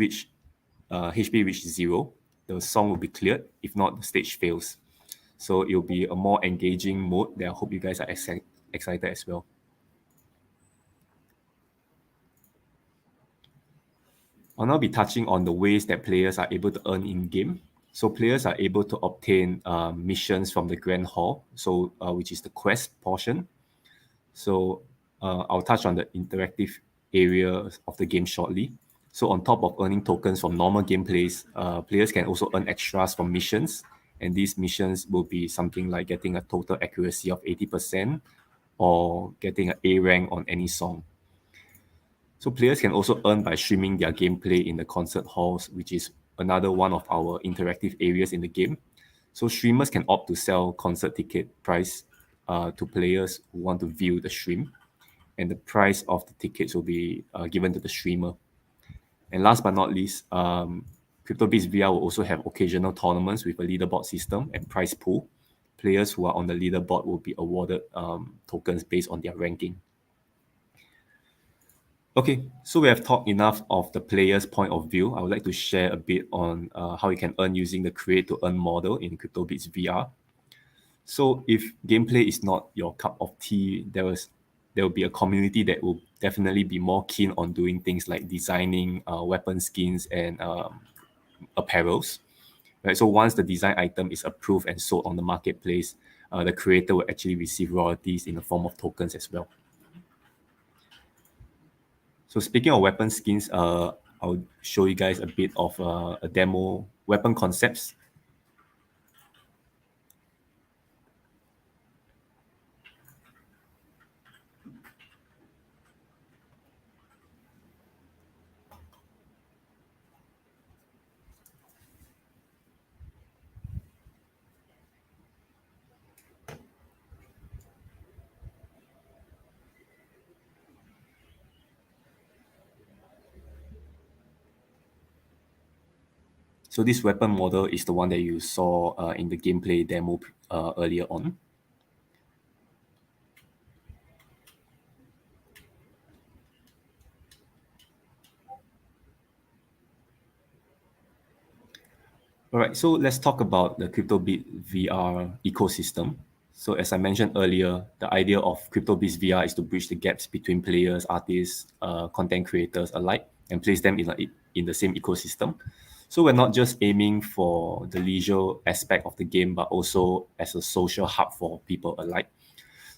HP reach 0, the song will be cleared. If not, the stage fails. So it will be a more engaging mode that I hope you guys are excited as well. I'll now be touching on the ways that players are able to earn in-game. So players are able to obtain missions from the Grand Hall, which is the quest portion. So I'll touch on the interactive area of the game shortly. So on top of earning tokens from normal gameplays, players can also earn extras from missions. And these missions will be something like getting a total accuracy of 80% or getting an A rank on any song. So players can also earn by streaming their gameplay in the concert halls, which is another one of our interactive areas in the game. So streamers can opt to sell concert ticket price to players who want to view the stream, and the price of the tickets will be given to the streamer. And last but not least, CryptoBeatsVR will also have occasional tournaments with a leaderboard system and prize pool. Players who are on the leaderboard will be awarded tokens based on their ranking. Okay, so we have talked enough of the player's point of view. I would like to share a bit on how you can earn using the create to earn model in CryptoBeatsVR. So if gameplay is not your cup of tea, there will be a community that will definitely be more keen on doing things like designing weapon skins and apparels. Right? So once the design item is approved and sold on the marketplace, the creator will actually receive royalties in the form of tokens as well. So speaking of weapon skins, I'll show you guys a bit of a demo weapon concepts. So this weapon model is the one that you saw in the gameplay demo earlier on. All right, so let's talk about the CryptoBeatsVR ecosystem. So as I mentioned earlier, the idea of CryptoBeatsVR is to bridge the gaps between players, artists, content creators alike, and place them in the same ecosystem. So we're not just aiming for the leisure aspect of the game, but also as a social hub for people alike.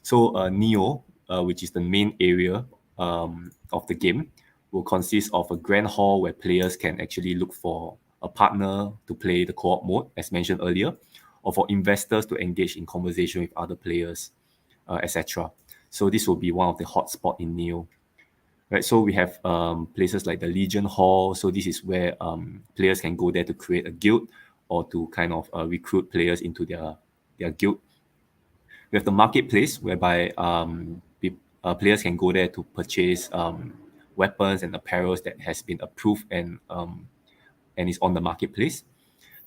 So Neo, which is the main area of the game, will consist of a grand hall where players can actually look for a partner to play the co-op mode, as mentioned earlier, or for investors to engage in conversation with other players, etc. So this will be one of the hotspots in Neo. Right, so we have places like the Legion Hall. So this is where players can go there to create a guild or to kind of recruit players into their guild. We have the marketplace, whereby players can go there to purchase weapons and apparels that has been approved and is on the marketplace.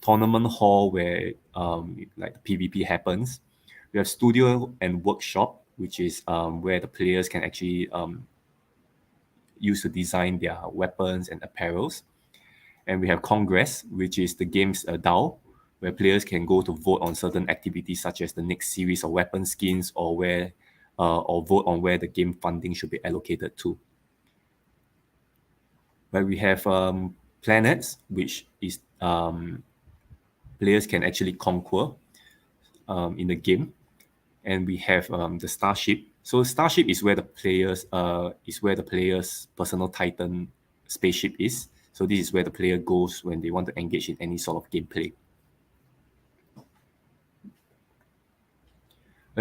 Tournament hall, where like the PvP happens. We have studio and workshop, which is where the players can actually use to design their weapons and apparels. And we have Congress, which is the game's DAO, where players can go to vote on certain activities such as the next series of weapon skins or vote on where the game funding should be allocated to. Where we have planets, which is players can actually conquer in the game. And we have the Starship. So Starship is where the player's personal Titan spaceship is. So this is where the player goes when they want to engage in any sort of gameplay.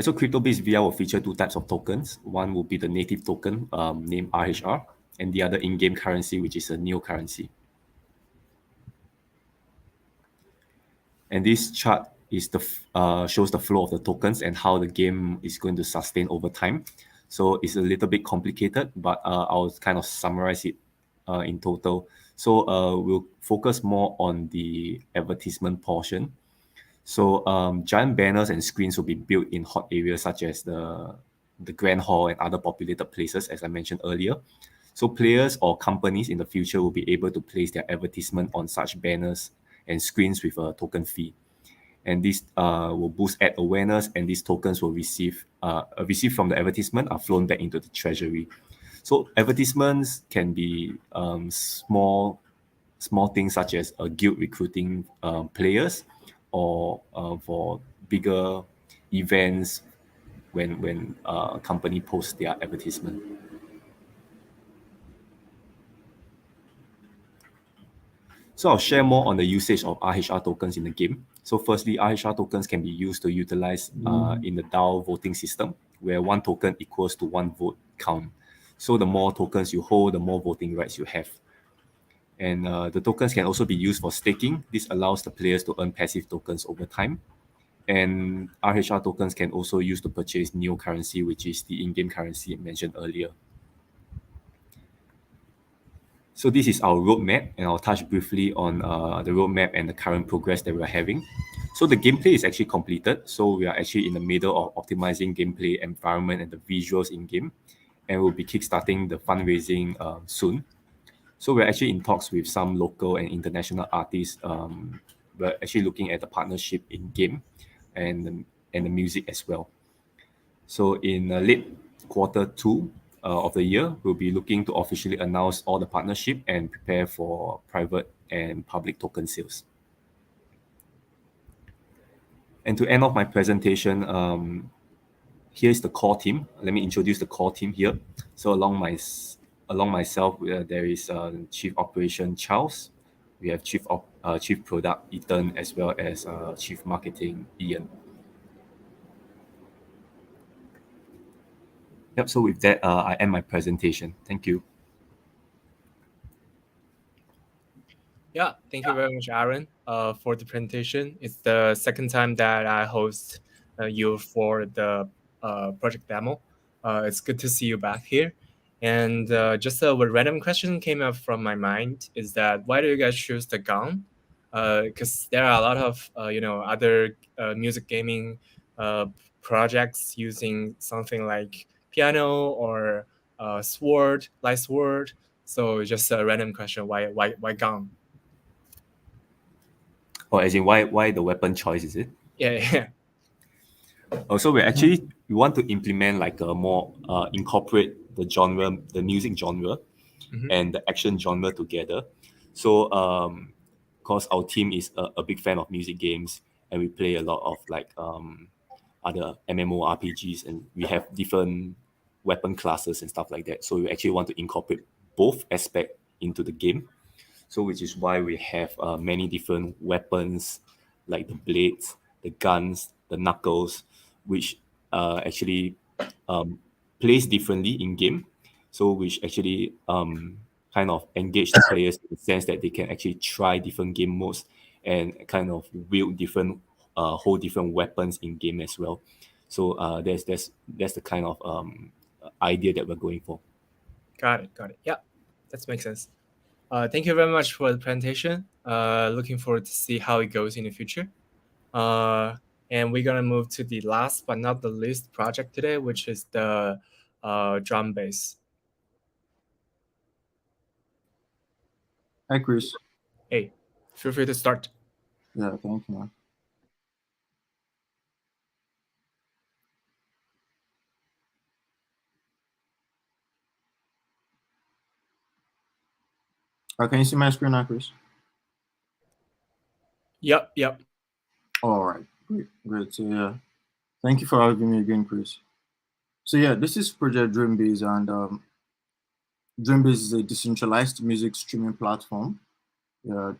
So CryptoBeatsVR will feature two types of tokens. One will be the native token named RHR, and the other in-game currency, which is a neo currency. And this chart is shows the flow of the tokens and how the game is going to sustain over time. So it's a little bit complicated, but I'll kind of summarize it in total. So we'll focus more on the advertisement portion. So giant banners and screens will be built in hot areas such as the Grand Hall and other populated places, as I mentioned earlier. So players or companies in the future will be able to place their advertisement on such banners and screens with a token fee. And this will boost ad awareness, and these tokens will receive from the advertisement are flown back into the treasury. So advertisements can be small things such as a guild recruiting players, or for bigger events when a company posts their advertisement. So I'll share more on the usage of RHR tokens in the game. So firstly, RHR tokens can be used to utilize in the DAO voting system, where one token equals to one vote count. So the more tokens you hold, the more voting rights you have. And the tokens can also be used for staking. This allows the players to earn passive tokens over time. And RHR tokens can also use to purchase neo currency, which is the in-game currency mentioned earlier. So this is our roadmap, and I'll touch briefly on the roadmap and the current progress that we're having. So the gameplay is actually completed. So we are actually in the middle of optimizing gameplay environment and the visuals in-game. And we'll be kickstarting the fundraising soon. So we're actually in talks with some local and international artists. We're actually looking at the partnership in-game and the music as well. So in late Q2 of the year, we'll be looking to officially announce all the partnership and prepare for private and public token sales. And to end off my presentation, here's the core team. Let me introduce the core team here. So along myself, there is Chief Operation Charles. We have Chief Product Ethan, as well as Chief Marketing Ian. Yep, so with that, I end my presentation. Thank you. Yeah, thank you very much, Aaron, for the presentation. It's the second time that I host you for the project demo. It's good to see you back here. And just a random question came up from my mind is that why do you guys choose the gun? Because there are a lot of other music gaming projects using something like piano or light sword. So just a random question: why gun? Or as in why the weapon choice, is it? Yeah. Also, we want to implement like a more incorporate the genre, the music genre, and the action genre together. So, because our team is a big fan of music games, and we play a lot of like other MMORPGs, and we have different weapon classes and stuff like that. So we actually want to incorporate both aspects into the game. So which is why we have many different weapons, like the blades, the guns, the knuckles, which actually plays differently in game. So which actually kind of engage the players in the sense that they can actually try different game modes and kind of wield different hold different weapons in game as well. So that's the kind of idea that we're going for. Got it. Yeah, that makes sense. Thank you very much for the presentation. Looking forward to see how it goes in the future. And we're gonna move to the last but not the least project today, which is the DrameBase. Hi, Chris. Hey, feel free to start. Yeah, thank you, man. Can you see my screen now, Chris? Yep. All right, great. So yeah, thank you for having me again, Chris. So yeah, this is Project DrameBase, and DrameBase is a decentralized music streaming platform.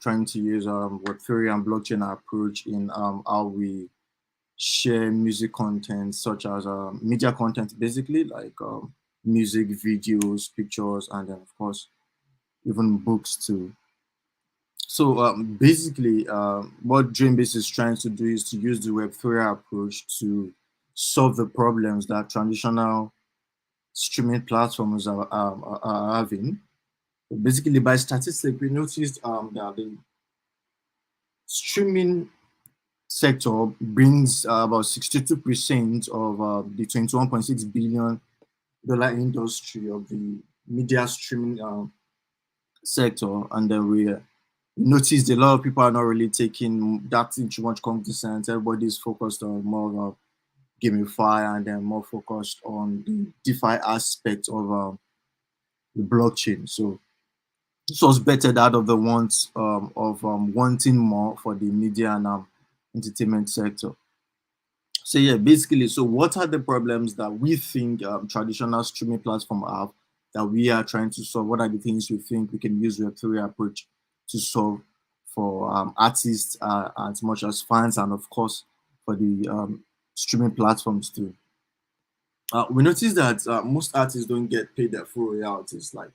Trying to use Web3 and blockchain approach in how we share music content, such as media content, basically like music, videos, pictures, and then of course even books too. So basically, what DrameBase is trying to do is to use the Web3 approach to solve the problems that traditional streaming platforms are having. Basically, by statistics, we noticed that the streaming sector brings about 62% of the $21.6 billion industry of the media streaming sector, and then we noticed a lot of people are not really taking that into much cognizance. Everybody's focused on more of gamify and then more focused on the DeFi aspect of the blockchain. So this was bettered out of the want of wanting more for the media and entertainment sector. So yeah, basically, so what are the problems that we think traditional streaming platforms have that we are trying to solve? What are the things we think we can use Web3 approach to solve for artists as much as fans, and of course for the streaming platforms too? We noticed that most artists don't get paid their full royalties. Like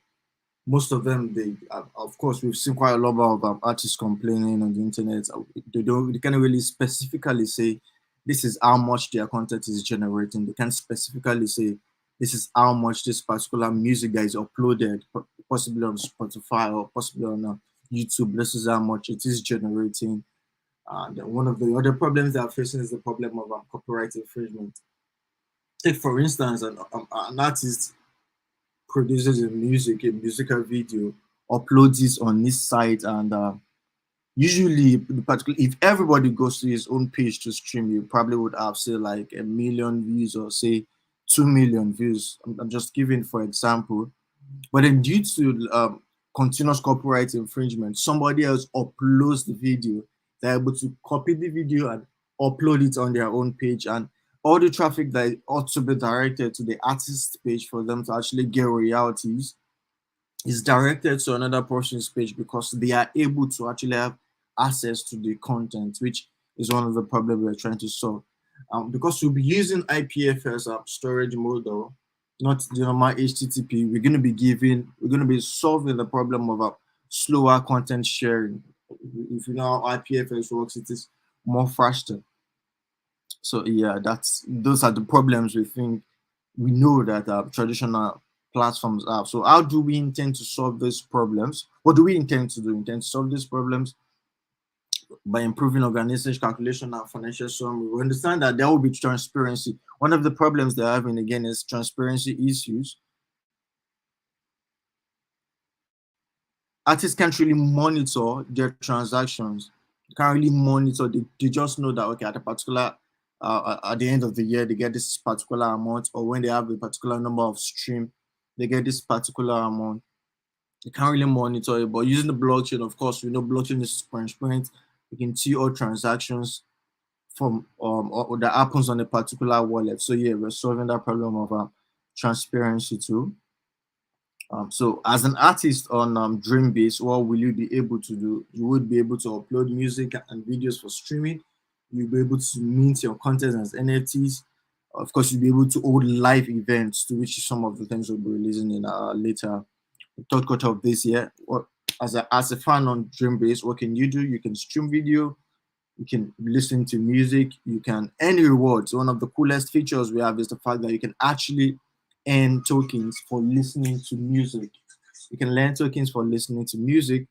most of them, they of course we've seen quite a lot of artists complaining on the internet. They can't really specifically say this is how much their content is generating. They can't specifically say this is how much this particular music that is uploaded, possibly on Spotify or possibly on YouTube. This is how much it is generating. And one of the other problems they are facing is the problem of copyright infringement. Take for instance, an artist produces a musical video, uploads it on his site, and usually, particularly if everybody goes to his own page to stream, you probably would have say like 1 million views or say 2 million views. I'm just giving for example. But then due to continuous copyright infringement, somebody else uploads the video. They're able to copy the video and upload it on their own page, and all the traffic that ought to be directed to the artist's page for them to actually get royalties is directed to another person's page because they are able to actually have access to the content, which is one of the problems we're trying to solve. Because we'll be using IPFS storage model, not the normal HTTP, we're going to be solving the problem of slower content sharing. If you know how IPFS works, it is more faster. So yeah, those are the problems we know that traditional platforms have. So how do we intend to solve these problems? What do we intend to do? We intend to solve these problems by improving organization, calculation, and financial summary. We understand that there will be transparency. One of the problems they're having again is transparency issues. Artists can't really monitor their transactions. Can't really monitor. They just know that okay, at a particular at the end of the year they get this particular amount, or when they have a particular number of stream, they get this particular amount. You can't really monitor it, but using the blockchain, of course, we know blockchain is transparent. You can see all transactions from or that happens on a particular wallet. So yeah, we're solving that problem of transparency too. So as an artist on DrameBase, what will you be able to do? You would be able to upload music and videos for streaming. You'll be able to mint your content as NFTs. Of course, you'll be able to hold live events, to which some of the things we'll be releasing in later third quarter of this year. Or as a fan on DrameBase, what can you do? You can stream video, you can listen to music, you can earn rewards. One of the coolest features we have is the fact that you can actually earn tokens for listening to music. You can learn tokens for listening to music,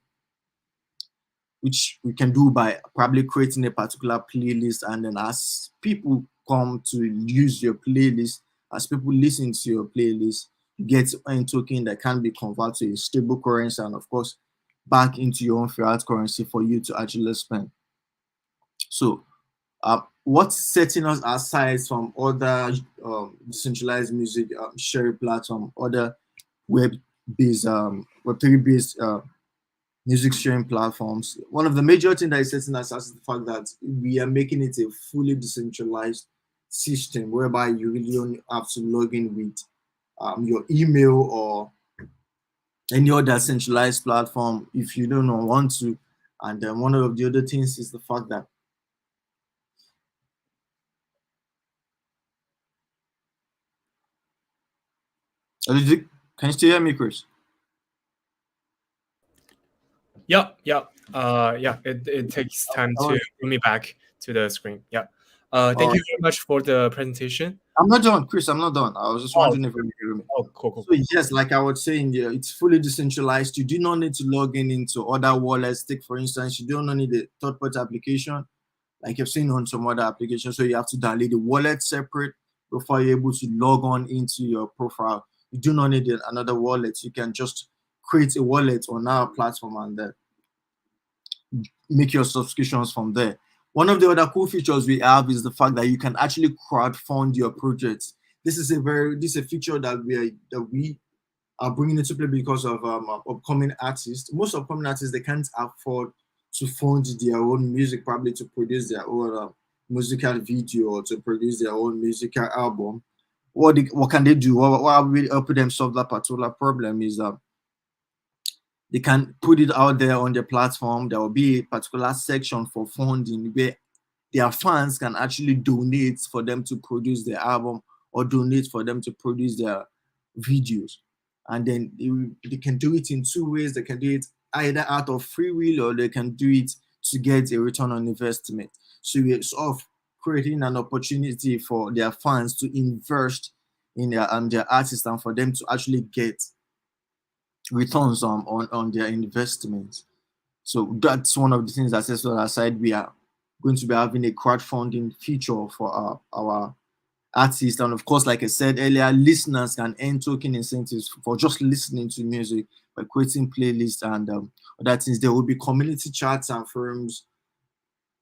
which we can do by probably creating a particular playlist, and then as people come to use your playlist, as people listen to your playlist, you get a token that can be converted to a stable currency, and of course back into your own fiat currency for you to actually spend. So what's setting us aside from other decentralized music sharing platform, other web-based Web3-based music sharing platforms? One of the major things that is setting us aside is the fact that we are making it a fully decentralized system whereby you really only have to log in with your email or any other centralized platform if you don't want to. And then one of the other things is the fact that Can you still hear me, Chris? Yeah. It takes time to bring me back to the screen. Yeah. Thank you very much for the presentation. I'm not done, Chris. I'm not done. I was just wondering if you can hear me. Oh, cool. So yes, like I was saying, yeah, it's fully decentralized. You do not need to log in into other wallets. Take for instance, you do not need a third-party application like you've seen on some other applications. So you have to download the wallet separate before you're able to log on into your profile. You do not need another wallet. You can just create a wallet on our platform and then make your subscriptions from there. One of the other cool features we have is the fact that you can actually crowdfund your projects. This is a feature that we are bringing into play because of upcoming artists. Most upcoming artists, they can't afford to fund their own music, probably to produce their own musical video or to produce their own musical album. What can they do? What will help them solve that particular problem is they can put it out there on their platform. There will be a particular section for funding where their fans can actually donate for them to produce their album or donate for them to produce their videos. And then they can do it in two ways. They can do it either out of free will or they can do it to get a return on investment. So we're sort of creating an opportunity for their fans to invest in their artists and for them to actually get returns on their investments. So that's one of the things that says on our side, we are going to be having a crowdfunding feature for our artists. And of course, like I said earlier, listeners can earn token incentives for just listening to music by creating playlists and other things. There will be community chats and forums.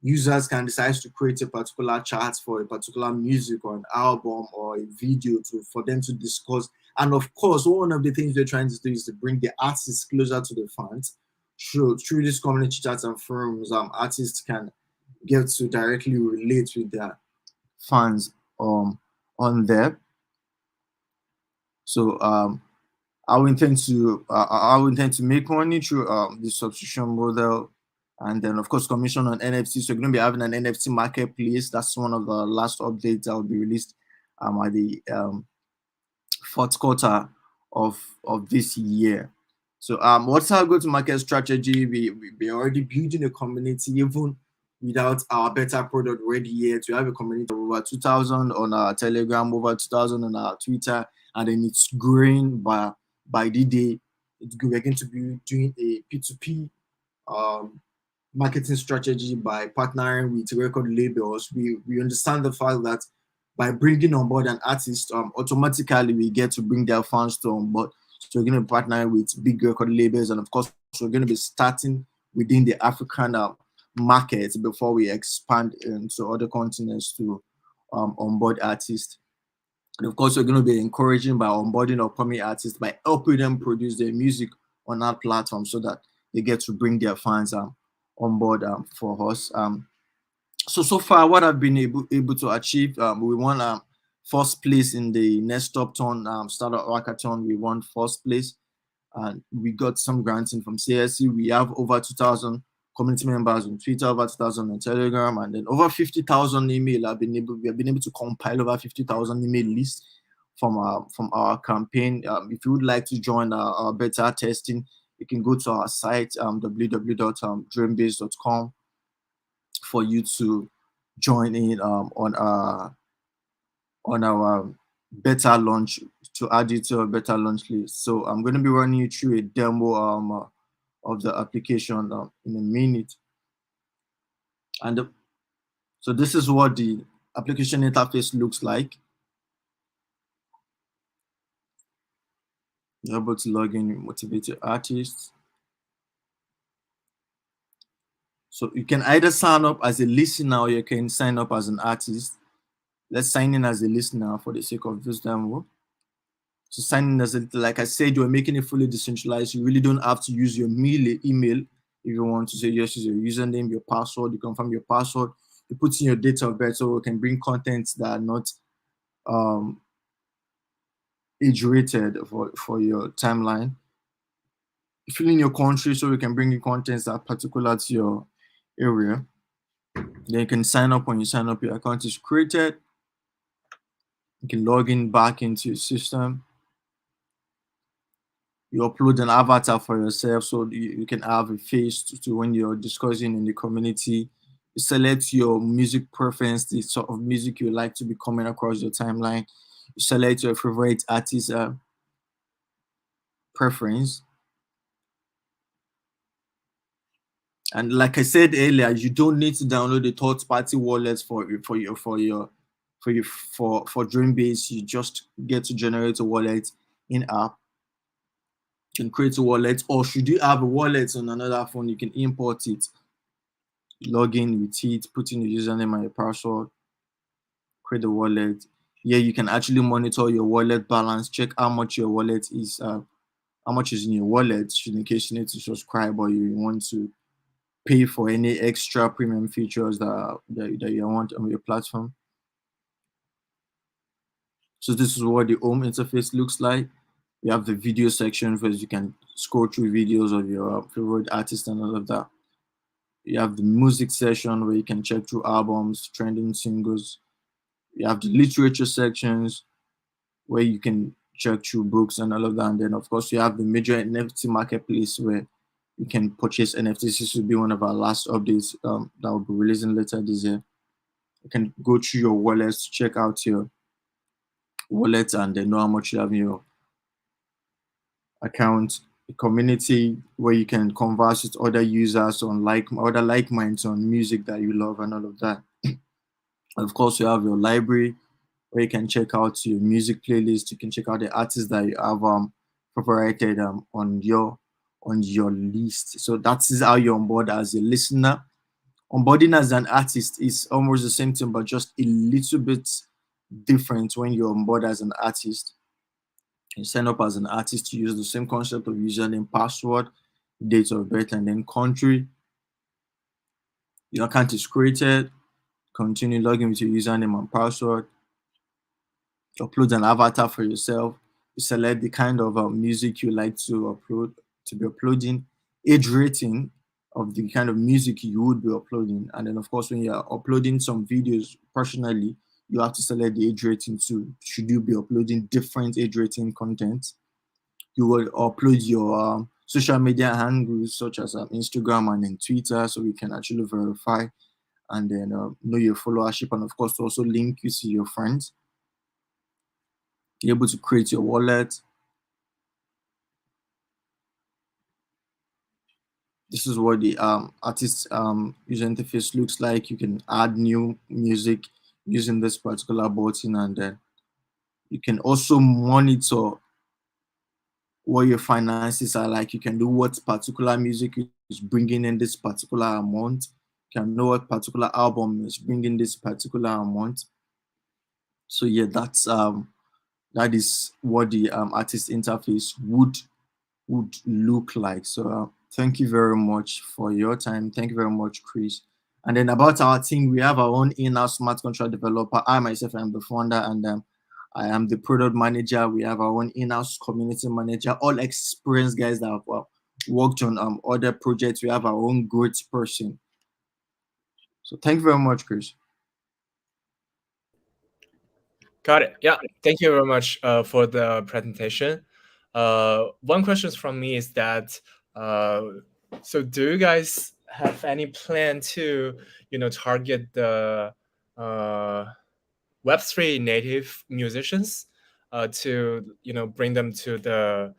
Users can decide to create a particular chart for a particular music or an album or a video for them to discuss. And of course, one of the things they're trying to do is to bring the artists closer to the fans. Through these community chats and forums, artists can get to directly relate with their fans on there. So I will intend to make money through the subscription model, and then of course commission on NFT. So we're going to be having an NFT marketplace. That's one of the last updates that will be released at the fourth quarter of this year. So what's our go-to-market strategy? We're already building a community even without our beta product ready yet. We have a community of over 2,000 on our Telegram, over 2,000 on our Twitter, and then it's growing by the day. We're going to be doing a P2P marketing strategy by partnering with record labels. We understand the fact that by bringing on board an artist, automatically we get to bring their fans to on board. So we're going to partner with big record labels, and of course, we're going to be starting within the African market before we expand into other continents to onboard artists. And of course, we're going to be encouraging by onboarding upcoming artists by helping them produce their music on our platform so that they get to bring their fans on board for us. So far, what I've been able to achieve, we won first place in the next top turn startup hackathon. We won first place, and we got some granting from CSC. We have over 2,000 community members on Twitter, over 2,000 on Telegram, and then over 50,000 email. We have been able to compile over 50,000 email lists from our campaign. If you would like to join our beta testing, you can go to our site www.dramebase.com for you to join in on our beta launch, to add you to a beta launch list. So I'm going to be running you through a demo of the application in a minute. And so this is what the application interface looks like. You're able to log in, motivate your artists. So you can either sign up as a listener or you can sign up as an artist. Let's sign in as a listener for the sake of this demo. So sign in as like I said, you're making it fully decentralized. You really don't have to use your email if you want to say yes, use your username, your password. You confirm your password. You put in your date of birth so we can bring contents that are not age rated for your timeline. You fill in your country so we can bring in contents that are particular to your area. Then you can sign up. When you sign up, your account is created. You can log in back into your system. You upload an avatar for yourself, so you can have a face to when you're discussing in the community. You select your music preference, the sort of music you like to be coming across your timeline. You select your favorite artist preference. And like I said earlier, you don't need to download the third-party wallets for DrameBase. You just get to generate a wallet in app. You can create a wallet, or should you have a wallet on another phone, you can import it, log in with it, put in your username and your password, create a wallet. Here you can actually monitor your wallet balance, check how much your wallet is, how much is in your wallet, in case you need to subscribe or you want to pay for any extra premium features that you want on your platform. So this is what the home interface looks like. You have the video section where you can scroll through videos of your favorite artist and all of that. You have the music section where you can check through albums, trending singles. You have the literature sections where you can check through books and all of that. And then, of course, you have the major NFT marketplace where you can purchase NFTs. This will be one of our last updates that will be releasing later this year. You can go through your wallets, check out your wallet, and then know how much you have in your account. A community where you can converse with other users on other like minds on music that you love and all of that. Of course, you have your library where you can check out your music playlist. You can check out the artists that you have favorited on your list. So that is how you onboard as a listener. Onboarding as an artist is almost the same thing, but just a little bit different when you're on board as an artist. You sign up as an artist to use the same concept of username, password, date of birth, and then country. Your account is created. Continue logging with your username and password. Upload an avatar for yourself. You select the kind of music you like to be uploading, age rating of the kind of music you would be uploading, and then of course when you're uploading some videos personally, you have to select the age rating too. Should you be uploading different age rating content? You will upload your social media handles such as Instagram and then Twitter, so we can actually verify and then know your followership, and of course to also link you to your friends. You're able to create your wallet. This is what the artist user interface looks like. You can add new music using this particular button, and then you can also monitor what your finances are like. You can do what particular music is bringing in this particular amount. You can know what particular album is bringing this particular amount. So yeah, that is what the artist interface would look like. So thank you very much for your time. Thank you very much, Chris. And then about our team, we have our own in-house smart contract developer. I myself am the founder, and I am the product manager. We have our own in-house community manager, all experienced guys that have worked on other projects. We have our own growth person. So thank you very much, Chris. Got it. Yeah, thank you very much for the presentation. One question from me is that, so do you guys have any plan to, target the Web3 native musicians to, bring them to the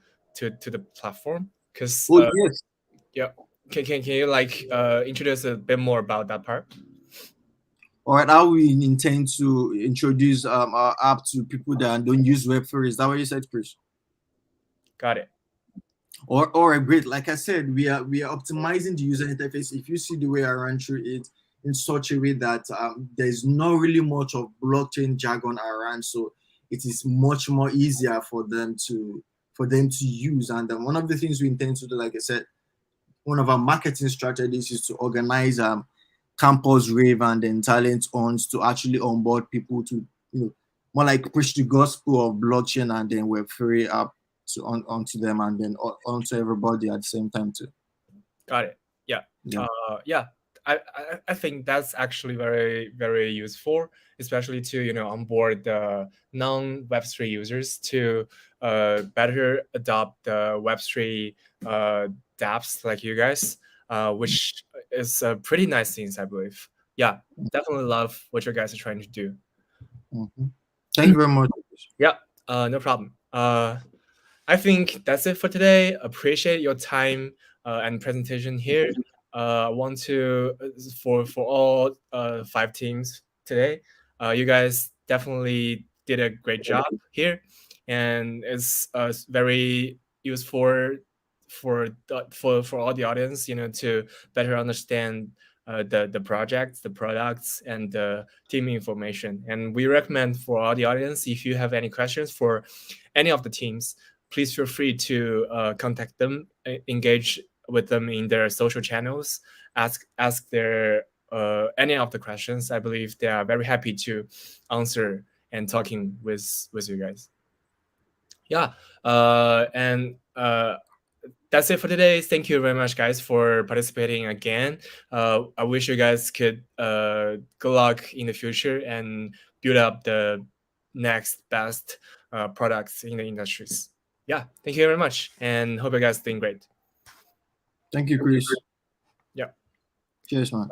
platform? Because yes. Yeah, can you introduce a bit more about that part? All right, how we intend to introduce our app to people that don't use Web3? Is that what you said, Chris? Got it. All right, great. Like I said, we are optimizing the user interface. If you see the way I run through it in such a way that there's not really much of blockchain jargon around, so it is much more easier for them to use. And one of the things we intend to do, like I said, one of our marketing strategies is to organize campus rave and then talent ons to actually onboard people to more like preach the gospel of blockchain and then Web3 app onto them and then onto everybody at the same time too. Got it. Yeah. Yeah. I think that's actually very, very useful, especially to onboard the non-Web3 users to better adopt the Web3 dApps like you guys, which is a pretty nice thing, I believe. Yeah, definitely love what you guys are trying to do. Thank you very much. Yeah, no problem. I think that's it for today. Appreciate your time and presentation here. I want to for all 5 teams today. You guys definitely did a great job here, and it's very useful for all the audience, to better understand the projects, the products, and the team information. And we recommend for all the audience, if you have any questions for any of the teams, please feel free to contact them, engage with them in their social channels, ask their any of the questions. I believe they are very happy to answer and talking with you guys. Yeah, and that's it for today. Thank you very much, guys, for participating again. I wish you guys could good luck in the future and build up the next best products in the industries. Yeah, thank you very much, and hope you guys doing great. Thank you, Chris. Yeah. Cheers, man.